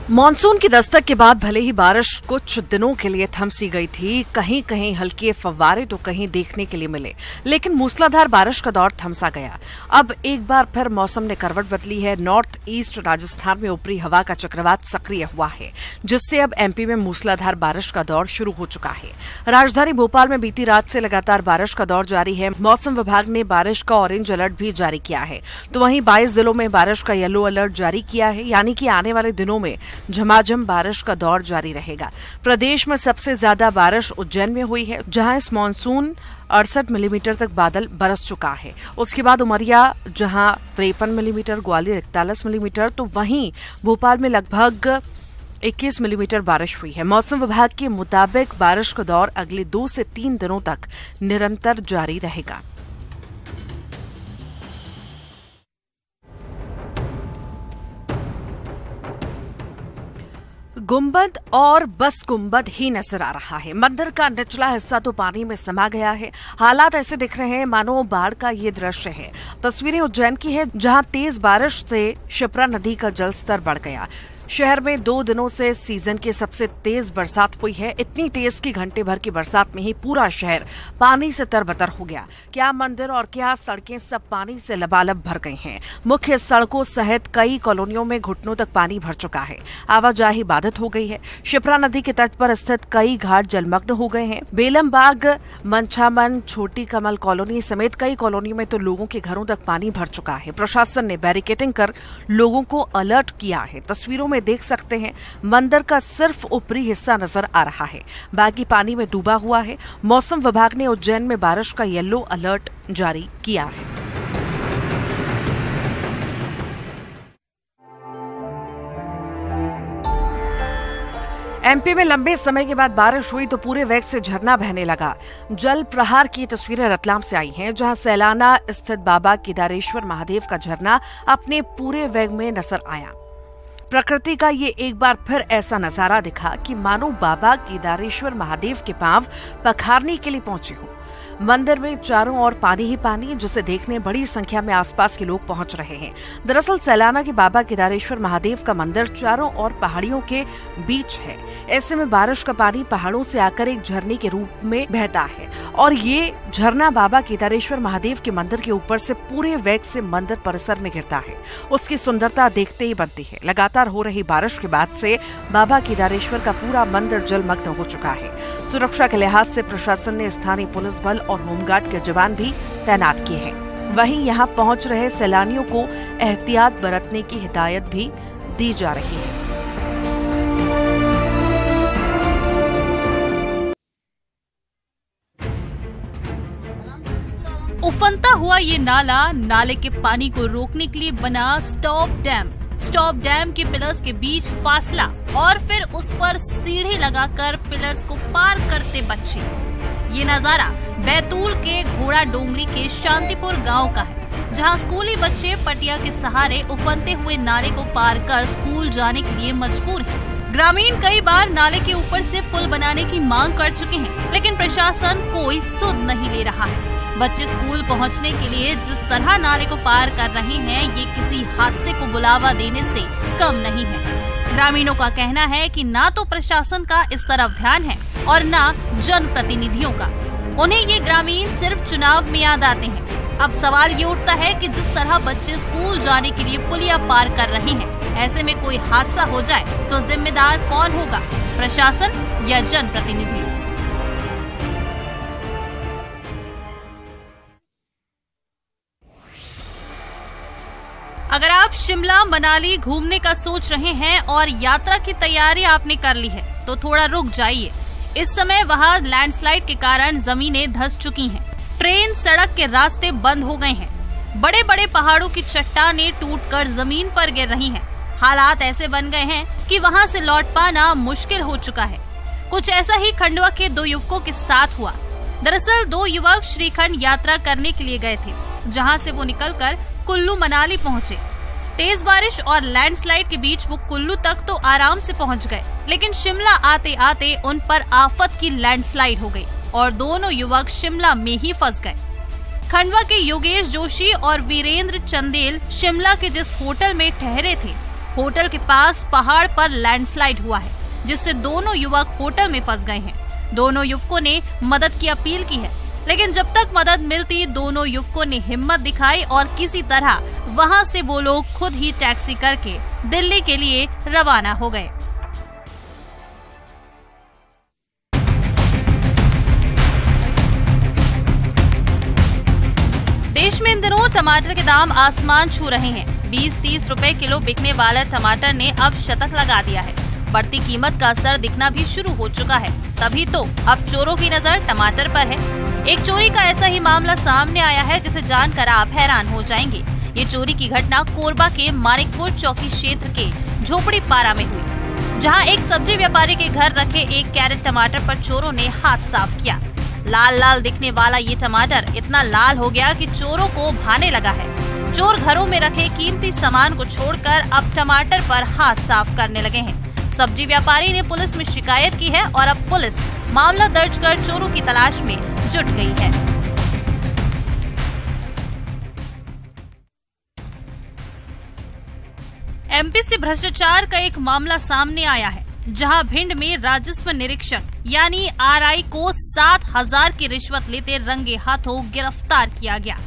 मॉनसून की दस्तक के बाद भले ही बारिश कुछ दिनों के लिए थम सी गई थी, कहीं कहीं हल्के फव्वारे तो कहीं देखने के लिए मिले, लेकिन मूसलाधार बारिश का दौर थम सा गया। अब एक बार फिर मौसम ने करवट बदली है। नॉर्थ ईस्ट राजस्थान में ऊपरी हवा का चक्रवात सक्रिय हुआ है, जिससे अब एमपी में मूसलाधार बारिश का दौर शुरू हो चुका है। राजधानी भोपाल में बीती रात से लगातार बारिश का दौर जारी है। मौसम विभाग ने बारिश का ऑरेंज अलर्ट भी जारी किया है, तो वहीं 22 जिलों में बारिश का येलो अलर्ट जारी किया है, यानी कि आने वाले दिनों में झमाझम बारिश का दौर जारी रहेगा। प्रदेश में सबसे ज्यादा बारिश उज्जैन में हुई है, जहां इस मानसून 68 मिलीमीटर तक बादल बरस चुका है। उसके बाद उमरिया जहां 53 मिलीमीटर, ग्वालियर 41 मिलीमीटर, तो वहीं भोपाल में लगभग 21 मिलीमीटर बारिश हुई है। मौसम विभाग के मुताबिक बारिश का दौर अगले 2 से 3 दिनों तक निरंतर जारी रहेगा। गुंबद और बस गुंबद ही नजर आ रहा है। मंदिर का निचला हिस्सा तो पानी में समा गया है। हालात ऐसे दिख रहे हैं मानो बाढ़ का ये दृश्य है। तस्वीरें उज्जैन की है, जहां तेज बारिश से शिप्रा नदी का जलस्तर बढ़ गया। शहर में 2 दिनों से सीजन की सबसे तेज बरसात हुई है। इतनी तेज कि घंटे भर की बरसात में ही पूरा शहर पानी से तरबतर हो गया। क्या मंदिर और क्या सड़कें सब पानी से लबालब भर गई हैं। मुख्य सड़कों सहित कई कॉलोनियों में घुटनों तक पानी भर चुका है। आवाजाही बाधित हो गई है। शिप्रा नदी के तट पर स्थित कई घाट जलमग्न हो गए हैं। बेलमबाग, मंछामन, छोटी कमल कॉलोनी समेत कई कॉलोनियों में तो लोगों के घरों तक पानी भर चुका है। प्रशासन ने बैरिकेडिंग कर लोगों को अलर्ट किया है। तस्वीरों में देख सकते हैं मंदिर का सिर्फ ऊपरी हिस्सा नजर आ रहा है, बाकी पानी में डूबा हुआ है। मौसम विभाग ने उज्जैन में बारिश का येलो अलर्ट जारी किया है। एमपी में लंबे समय के बाद बारिश हुई तो पूरे वेग से झरना बहने लगा। जल प्रहार की तस्वीरें रतलाम से आई हैं, जहां सैलाना स्थित बाबा केदारेश्वर महादेव का झरना अपने पूरे वेग में नजर आया। प्रकृति का ये एक बार फिर ऐसा नजारा दिखा कि मानो बाबा केदारेश्वर महादेव के पांव पखारने के लिए पहुंचे हों। मंदिर में चारों ओर पानी ही पानी, जिसे देखने बड़ी संख्या में आसपास के लोग पहुंच रहे हैं। दरअसल सैलाना के बाबा केदारेश्वर महादेव का मंदिर चारों ओर पहाड़ियों के बीच है। ऐसे में बारिश का पानी पहाड़ों से आकर एक झरने के रूप में बहता है और ये झरना बाबा केदारेश्वर महादेव के मंदिर के ऊपर से पूरे वेग से मंदिर परिसर में गिरता है। उसकी सुंदरता देखते ही बनती है। लगातार हो रही बारिश के बाद से बाबा केदारेश्वर का पूरा मंदिर जलमग्न हो चुका है। सुरक्षा के लिहाज से प्रशासन ने स्थानीय पुलिस बल और होमगार्ड के जवान भी तैनात किए हैं। वहीं यहां पहुंच रहे सैलानियों को एहतियात बरतने की हिदायत भी दी जा रही है। उफनता हुआ ये नाले के पानी को रोकने के लिए बना स्टॉप डैम के पिलर्स के बीच फासला और फिर उस पर सीढ़ी लगाकर पिलर्स को पार करते बच्चे। ये नजारा बैतूल के घोड़ा डोंगरी के शांतिपुर गांव का है, जहां स्कूली बच्चे पटिया के सहारे उफनते हुए नाले को पार कर स्कूल जाने के लिए मजबूर हैं। ग्रामीण कई बार नाले के ऊपर से पुल बनाने की मांग कर चुके हैं, लेकिन प्रशासन कोई सुध नहीं ले रहा है। बच्चे स्कूल पहुंचने के लिए जिस तरह नाले को पार कर रहे हैं, ये किसी हादसे को बुलावा देने से कम नहीं है। ग्रामीणों का कहना है कि ना तो प्रशासन का इस तरफ ध्यान है और ना जनप्रतिनिधियों का। उन्हें ये ग्रामीण सिर्फ चुनाव में याद आते हैं। अब सवाल ये उठता है कि जिस तरह बच्चे स्कूल जाने के लिए पुलिया पार कर रहे हैं, ऐसे में कोई हादसा हो जाए तो जिम्मेदार कौन होगा, प्रशासन या जनप्रतिनिधि? अगर आप शिमला मनाली घूमने का सोच रहे हैं और यात्रा की तैयारी आपने कर ली है तो थोड़ा रुक जाइए। इस समय वहां लैंडस्लाइड के कारण जमीनें धंस चुकी हैं। ट्रेन सड़क के रास्ते बंद हो गए हैं। बड़े बड़े पहाड़ों की चट्टानें टूटकर जमीन पर गिर रही हैं। हालात ऐसे बन गए हैं कि वहां से लौट पाना मुश्किल हो चुका है। कुछ ऐसा ही खंडवा के 2 युवकों के साथ हुआ। दरअसल 2 युवक श्रीखंड यात्रा करने के लिए गए थे, जहां से वो निकलकर कुल्लू मनाली पहुंचे। तेज बारिश और लैंडस्लाइड के बीच वो कुल्लू तक तो आराम से पहुंच गए, लेकिन शिमला आते आते उन पर आफत की लैंडस्लाइड हो गई और दोनों युवक शिमला में ही फंस गए। खंडवा के योगेश जोशी और वीरेंद्र चंदेल शिमला के जिस होटल में ठहरे थे, होटल के पास पहाड़ पर लैंडस्लाइड हुआ है, जिससे दोनों युवक होटल में फंस गए हैं। दोनों युवकों ने मदद की अपील की है, लेकिन जब तक मदद मिलती दोनों युवकों ने हिम्मत दिखाई और किसी तरह वहां से वो लोग खुद ही टैक्सी करके दिल्ली के लिए रवाना हो गए। देश में इन दिनों टमाटर के दाम आसमान छू रहे हैं। 20-30 रुपए किलो बिकने वाले टमाटर ने अब शतक लगा दिया है। बढ़ती कीमत का असर दिखना भी शुरू हो चुका है। तभी तो अब चोरों की नजर टमाटर पर है। एक चोरी का ऐसा ही मामला सामने आया है, जिसे जानकर आप हैरान हो जाएंगे। ये चोरी की घटना कोरबा के मानिकपुर चौकी क्षेत्र के झोपड़ी पारा में हुई, जहां एक सब्जी व्यापारी के घर रखे 1 कैरेट टमाटर पर चोरों ने हाथ साफ किया। लाल लाल दिखने वाला ये टमाटर इतना लाल हो गया कि चोरों को भाने लगा है। चोर घरों में रखे कीमती सामान को छोड़कर अब टमाटर पर हाथ साफ करने लगे हैं। सब्जी व्यापारी ने पुलिस में शिकायत की है और अब पुलिस मामला दर्ज कर चोरों की तलाश में जुट गई है। एमपी से भ्रष्टाचार का एक मामला सामने आया है, जहां भिंड में राजस्व निरीक्षक यानी आरआई को 7,000 की रिश्वत लेते रंगे हाथों गिरफ्तार किया गया।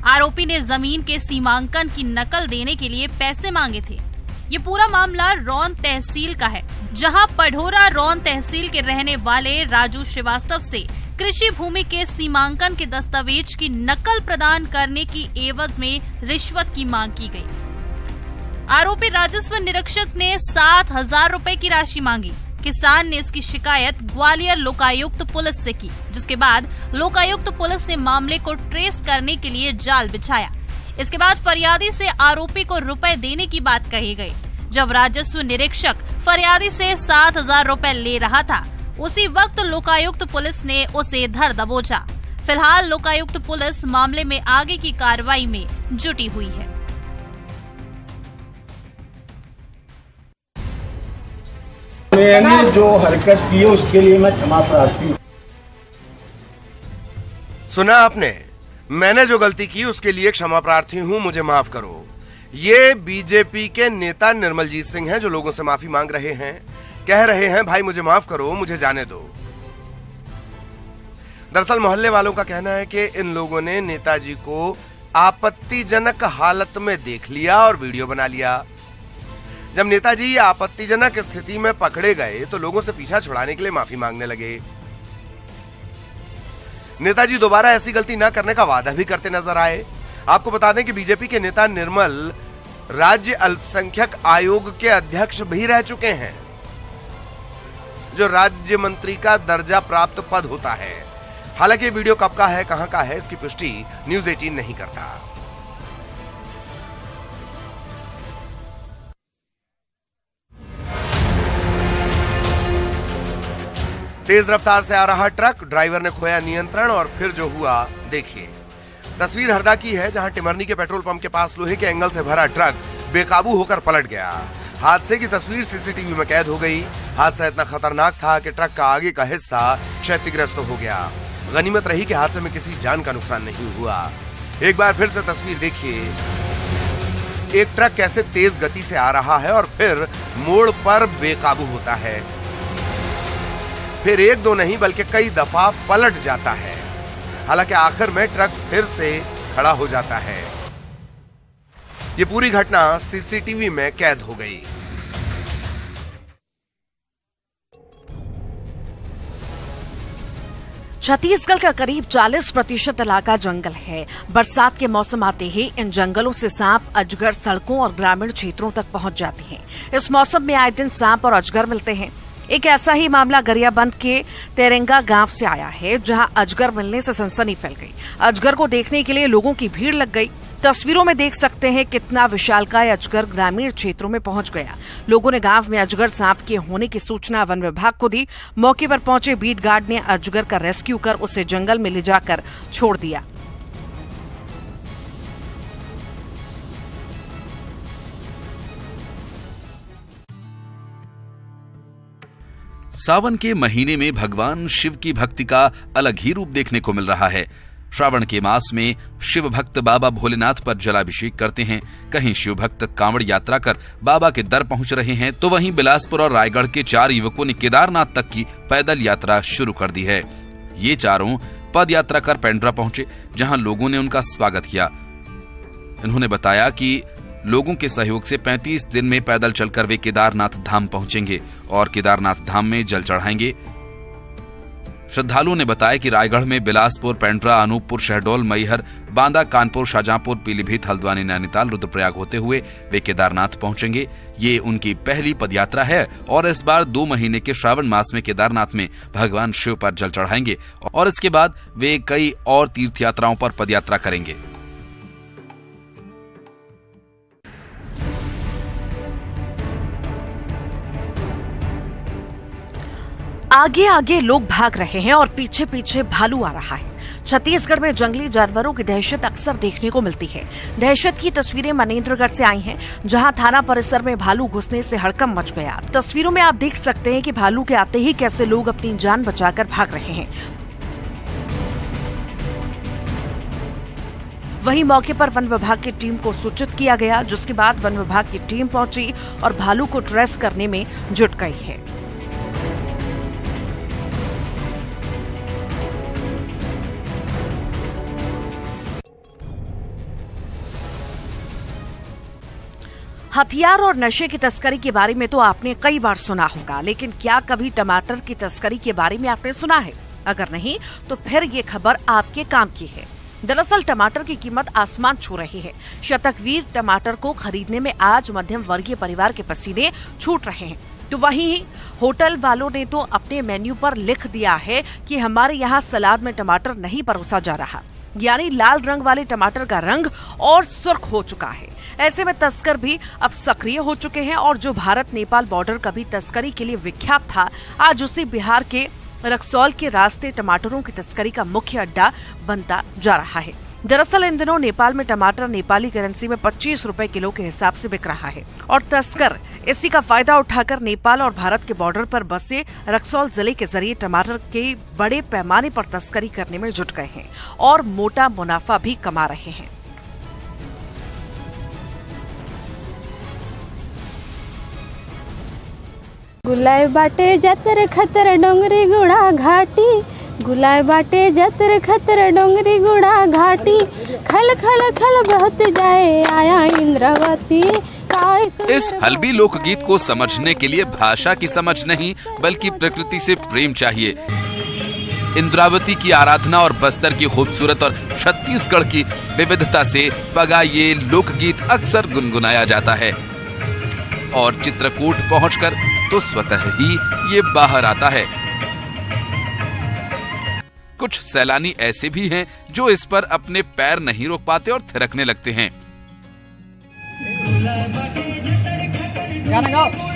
आरोपी ने जमीन के सीमांकन की नकल देने के लिए पैसे मांगे थे। ये पूरा मामला रौन तहसील का है, जहां पढ़ोरा रौन तहसील के रहने वाले राजू श्रीवास्तव से कृषि भूमि के सीमांकन के दस्तावेज की नकल प्रदान करने की एवज में रिश्वत की मांग की गई। आरोपी राजस्व निरीक्षक ने 7,000 रुपए की राशि मांगी। किसान ने इसकी शिकायत ग्वालियर लोकायुक्त पुलिस से की, जिसके बाद लोकायुक्त पुलिस ने मामले को ट्रेस करने के लिए जाल बिछाया। इसके बाद फरियादी से आरोपी को रुपए देने की बात कही गई। जब राजस्व निरीक्षक फरियादी से 7,000 रुपए ले रहा था, उसी वक्त लोकायुक्त पुलिस ने उसे धर दबोचा। फिलहाल लोकायुक्त पुलिस मामले में आगे की कार्रवाई में जुटी हुई है। मैंने जो हरकत की है उसके लिए मैं क्षमा प्रार्थी हूँ। सुना आपने, मैंने जो गलती की उसके लिए क्षमा प्रार्थी हूँ, मुझे माफ करो। ये बीजेपी के नेता निर्मलजीत सिंह हैं जो लोगों से माफी मांग रहे हैं, कह रहे हैं भाई मुझे माफ करो, मुझे जाने दो। दरअसल मोहल्ले वालों का कहना है कि इन लोगों ने नेताजी को आपत्तिजनक हालत में देख लिया और वीडियो बना लिया। जब नेताजी आपत्तिजनक स्थिति में पकड़े गए तो लोगों से पीछा छुड़ाने के लिए माफी मांगने लगे। नेताजी दोबारा ऐसी गलती न करने का वादा भी करते नजर आए। आपको बता दें कि बीजेपी के नेता निर्मल राज्य अल्पसंख्यक आयोग के अध्यक्ष भी रह चुके हैं, जो राज्य मंत्री का दर्जा प्राप्त पद होता है। हालांकि वीडियो कब का है, कहां का है, इसकी पुष्टि न्यूज़ 18 नहीं करता। तेज रफ्तार से आ रहा ट्रक, ड्राइवर ने खोया नियंत्रण और फिर जो हुआ देखिए। तस्वीर हरदा की है, जहां टिमरनी के पेट्रोल पंप के पास लोहे के एंगल से भरा ट्रक बेकाबू होकर पलट गया। हादसे की तस्वीर सीसीटीवी में कैद हो गई। हादसा इतना खतरनाक था कि ट्रक का आगे का हिस्सा क्षतिग्रस्त हो गया। गनीमत रही कि हादसे में किसी जान का नुकसान नहीं हुआ। एक बार फिर से तस्वीर देखिए, एक ट्रक कैसे तेज गति से आ रहा है और फिर मोड़ पर बेकाबू होता है, फिर एक दो नहीं बल्कि कई दफा पलट जाता है। हालांकि आखिर में ट्रक फिर से खड़ा हो जाता है। ये पूरी घटना सीसीटीवी में कैद हो गई। छत्तीसगढ़ का करीब 40% इलाका जंगल है। बरसात के मौसम आते ही इन जंगलों से सांप, अजगर सड़कों और ग्रामीण क्षेत्रों तक पहुंच जाते हैं। इस मौसम में आए दिन सांप और अजगर मिलते हैं। एक ऐसा ही मामला गरियाबंद के तेरेंगा गांव से आया है, जहां अजगर मिलने से सनसनी फैल गई। अजगर को देखने के लिए लोगों की भीड़ लग गई। तस्वीरों में देख सकते हैं कितना विशालकाय अजगर ग्रामीण क्षेत्रों में पहुंच गया। लोगों ने गांव में अजगर सांप के होने की सूचना वन विभाग को दी। मौके पर पहुंचे बीट गार्ड ने अजगर का रेस्क्यू कर उसे जंगल में ले जाकर छोड़ दिया। सावन के महीने में भगवान शिव की भक्ति का अलग ही रूप देखने को मिल रहा है। श्रावण के मास में शिव भक्त बाबा भोलेनाथ पर जलाभिषेक करते हैं। कहीं शिव भक्त कांवड़ यात्रा कर बाबा के दर पहुंच रहे हैं, तो वहीं बिलासपुर और रायगढ़ के 4 युवकों ने केदारनाथ तक की पैदल यात्रा शुरू कर दी है। ये चारों पद यात्रा कर पेंड्रा पहुंचे, जहां लोगों ने उनका स्वागत किया। इन्होंने बताया कि लोगों के सहयोग से 35 दिन में पैदल चलकर वे केदारनाथ धाम पहुंचेंगे और केदारनाथ धाम में जल चढ़ाएंगे। श्रद्धालुओं ने बताया कि रायगढ़ में बिलासपुर, पेंड्रा, अनूपपुर, शहडोल, मैहर, बांदा, कानपुर, शाहजहांपुर, पीलीभीत, हल्द्वानी, नैनीताल, रुद्रप्रयाग होते हुए वे केदारनाथ पहुंचेंगे। ये उनकी पहली पदयात्रा है और इस बार 2 महीने के श्रावण मास में केदारनाथ में भगवान शिव पर जल चढ़ाएंगे और इसके बाद वे कई और तीर्थ यात्राओं पर पदयात्रा करेंगे। आगे आगे लोग भाग रहे हैं और पीछे पीछे भालू आ रहा है। छत्तीसगढ़ में जंगली जानवरों की दहशत अक्सर देखने को मिलती है। दहशत की तस्वीरें मनेन्द्रगढ़ से आई हैं, जहां थाना परिसर में भालू घुसने से हड़कंप मच गया। तस्वीरों में आप देख सकते हैं कि भालू के आते ही कैसे लोग अपनी जान बचाकर भाग रहे हैं। वहीं मौके पर वन विभाग की टीम को सूचित किया गया, जिसके बाद वन विभाग की टीम पहुंची और भालू को ट्रेस करने में जुट गई है। हथियार और नशे की तस्करी के बारे में तो आपने कई बार सुना होगा, लेकिन क्या कभी टमाटर की तस्करी के बारे में आपने सुना है? अगर नहीं तो फिर ये खबर आपके काम की है। दरअसल टमाटर की कीमत आसमान छू रही है। शतकवीर टमाटर को खरीदने में आज मध्यम वर्गीय परिवार के पसीने छूट रहे हैं, तो वहीं होटल वालों ने तो अपने मेन्यू पर लिख दिया है कि हमारे यहाँ सलाद में टमाटर नहीं परोसा जा रहा, यानी लाल रंग वाले टमाटर का रंग और सुर्ख हो चुका है। ऐसे में तस्कर भी अब सक्रिय हो चुके हैं और जो भारत नेपाल बॉर्डर कभी तस्करी के लिए विख्यात था, आज उसी बिहार के रक्सौल के रास्ते टमाटरों की तस्करी का मुख्य अड्डा बनता जा रहा है। दरअसल इन दिनों नेपाल में टमाटर नेपाली करेंसी में 25 रुपए किलो के हिसाब से बिक रहा है और तस्कर इसी का फायदा उठाकर नेपाल और भारत के बॉर्डर पर बसे रक्सौल जिले के जरिए टमाटर के बड़े पैमाने पर तस्करी करने में जुट गए हैं और मोटा मुनाफा भी कमा रहे हैं। गुलाय बाटे जतर खतर डोंगरी गुड़ा घाटी, गुलाय बाटे जतर खतर डोंगरी गुड़ा घाटी, खल खल खल बहत जाए आया इंद्रावती। इस हल्बी लोकगीत को समझने के लिए भाषा की समझ नहीं बल्कि प्रकृति से प्रेम चाहिए। इंद्रावती की आराधना और बस्तर की खूबसूरत और छत्तीसगढ़ की विविधता से पगा ये लोकगीत अक्सर गुनगुनाया जाता है और चित्रकूट पहुंचकर तो स्वतः ही ये बाहर आता है। कुछ सैलानी ऐसे भी हैं जो इस पर अपने पैर नहीं रोक पाते और थिरकने लगते हैं। गाना गाओ।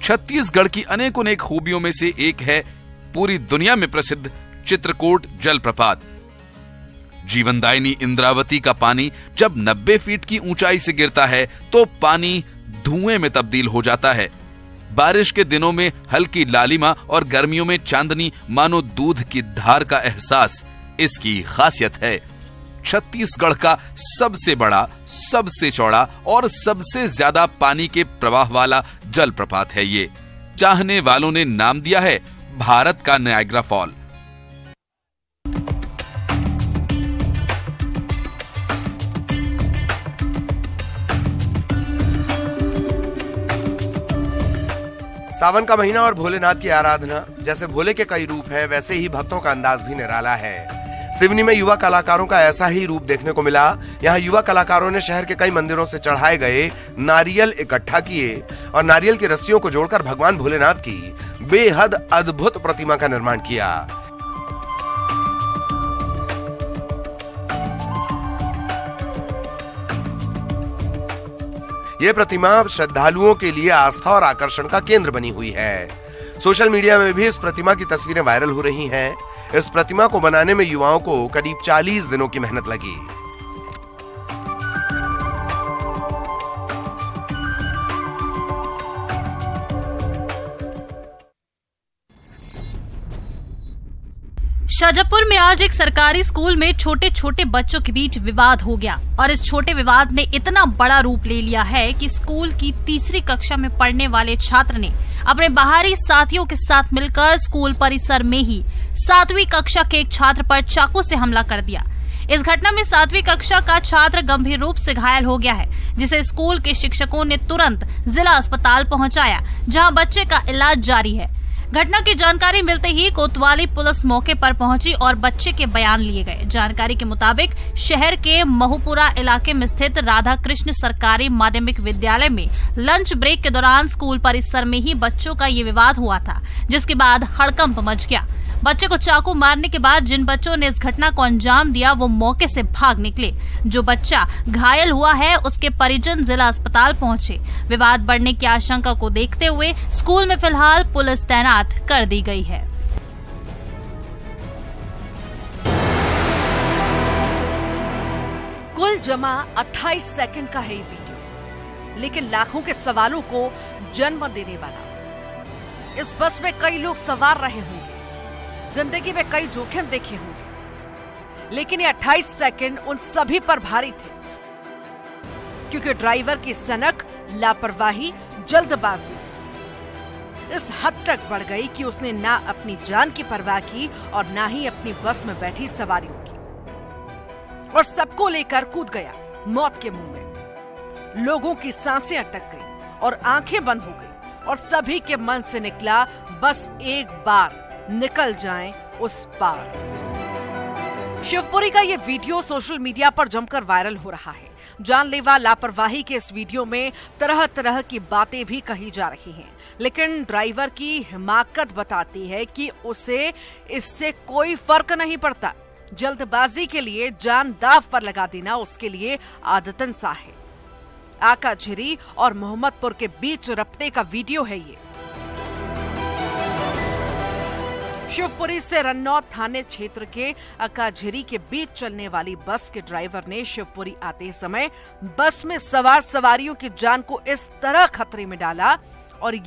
छत्तीसगढ़ की अनेक खूबियों में से एक है पूरी दुनिया में प्रसिद्ध चित्रकूट जलप्रपात। जीवनदायिनी इंद्रावती का पानी जब 90 फीट की ऊंचाई से गिरता है तो पानी धुएं में तब्दील हो जाता है। बारिश के दिनों में हल्की लालिमा और गर्मियों में चांदनी मानो दूध की धार का एहसास इसकी खासियत है। छत्तीसगढ़ का सबसे बड़ा, सबसे चौड़ा और सबसे ज्यादा पानी के प्रवाह वाला जलप्रपात है ये। चाहने वालों ने नाम दिया है भारत का नायग्रा फॉल। सावन का महीना और भोलेनाथ की आराधना, जैसे भोले के कई रूप हैं, वैसे ही भक्तों का अंदाज भी निराला है। सिवनी में युवा कलाकारों का ऐसा ही रूप देखने को मिला। यहाँ युवा कलाकारों ने शहर के कई मंदिरों से चढ़ाए गए नारियल इकट्ठा किए और नारियल की रस्सियों को जोड़कर भगवान भोलेनाथ की बेहद अद्भुत प्रतिमा का निर्माण किया। यह प्रतिमा श्रद्धालुओं के लिए आस्था और आकर्षण का केंद्र बनी हुई है। सोशल मीडिया में भी इस प्रतिमा की तस्वीरें वायरल हो रही हैं। इस प्रतिमा को बनाने में युवाओं को करीब 40 दिनों की मेहनत लगी। शाजापुर में आज एक सरकारी स्कूल में छोटे छोटे बच्चों के बीच विवाद हो गया और इस छोटे विवाद ने इतना बड़ा रूप ले लिया है कि स्कूल की तीसरी कक्षा में पढ़ने वाले छात्र ने अपने बाहरी साथियों के साथ मिलकर स्कूल परिसर में ही 7वीं कक्षा के एक छात्र पर चाकू से हमला कर दिया। इस घटना में 7वीं कक्षा का छात्र गंभीर रूप से घायल हो गया है, जिसे स्कूल के शिक्षकों ने तुरंत जिला अस्पताल पहुंचाया, जहां बच्चे का इलाज जारी है। घटना की जानकारी मिलते ही कोतवाली पुलिस मौके पर पहुंची और बच्चे के बयान लिए गए। जानकारी के मुताबिक शहर के महूपुरा इलाके में स्थित राधा कृष्ण सरकारी माध्यमिक विद्यालय में लंच ब्रेक के दौरान स्कूल परिसर में ही बच्चों का ये विवाद हुआ था, जिसके बाद हड़कंप मच गया। बच्चे को चाकू मारने के बाद जिन बच्चों ने इस घटना को अंजाम दिया वो मौके से भाग निकले। जो बच्चा घायल हुआ है उसके परिजन जिला अस्पताल पहुंचे। विवाद बढ़ने की आशंका को देखते हुए स्कूल में फिलहाल पुलिस तैनात कर दी गई है। कुल दिल जमा 28 सेकंड का है ये वीडियो, लेकिन लाखों के सवालों को जन्म देने वाला। इस बस में कई लोग सवार रहे होंगे, जिंदगी में कई जोखिम देखे होंगे, लेकिन ये 28 सेकंड उन सभी पर भारी थे, क्योंकि ड्राइवर की सनक, लापरवाही, जल्दबाजी इस हद तक बढ़ गई कि उसने ना अपनी जान की परवाह की और ना ही अपनी बस में बैठी सवारियों की, और सबको लेकर कूद गया मौत के मुंह में। लोगों की सांसें अटक गई और आंखें बंद हो गई, और सभी के मन से निकला बस एक बार निकल जाएं उस पार। शिवपुरी का ये वीडियो सोशल मीडिया पर जमकर वायरल हो रहा है। जानलेवा लापरवाही के इस वीडियो में तरह तरह की बातें भी कही जा रही हैं, लेकिन ड्राइवर की हिमाकत बताती है कि उसे इससे कोई फर्क नहीं पड़ता। जल्दबाजी के लिए जान दांव पर लगा देना उसके लिए आदतन सा है। आकाझिरी और मोहम्मदपुर के बीच रपटे का वीडियो है ये। शिवपुरी से रन्नौत थाने क्षेत्र के अकाझिरी के बीच चलने वाली बस के ड्राइवर ने शिवपुरी आते समय बस में सवार सवारियों की जान को इस तरह खतरे में डाला, और ये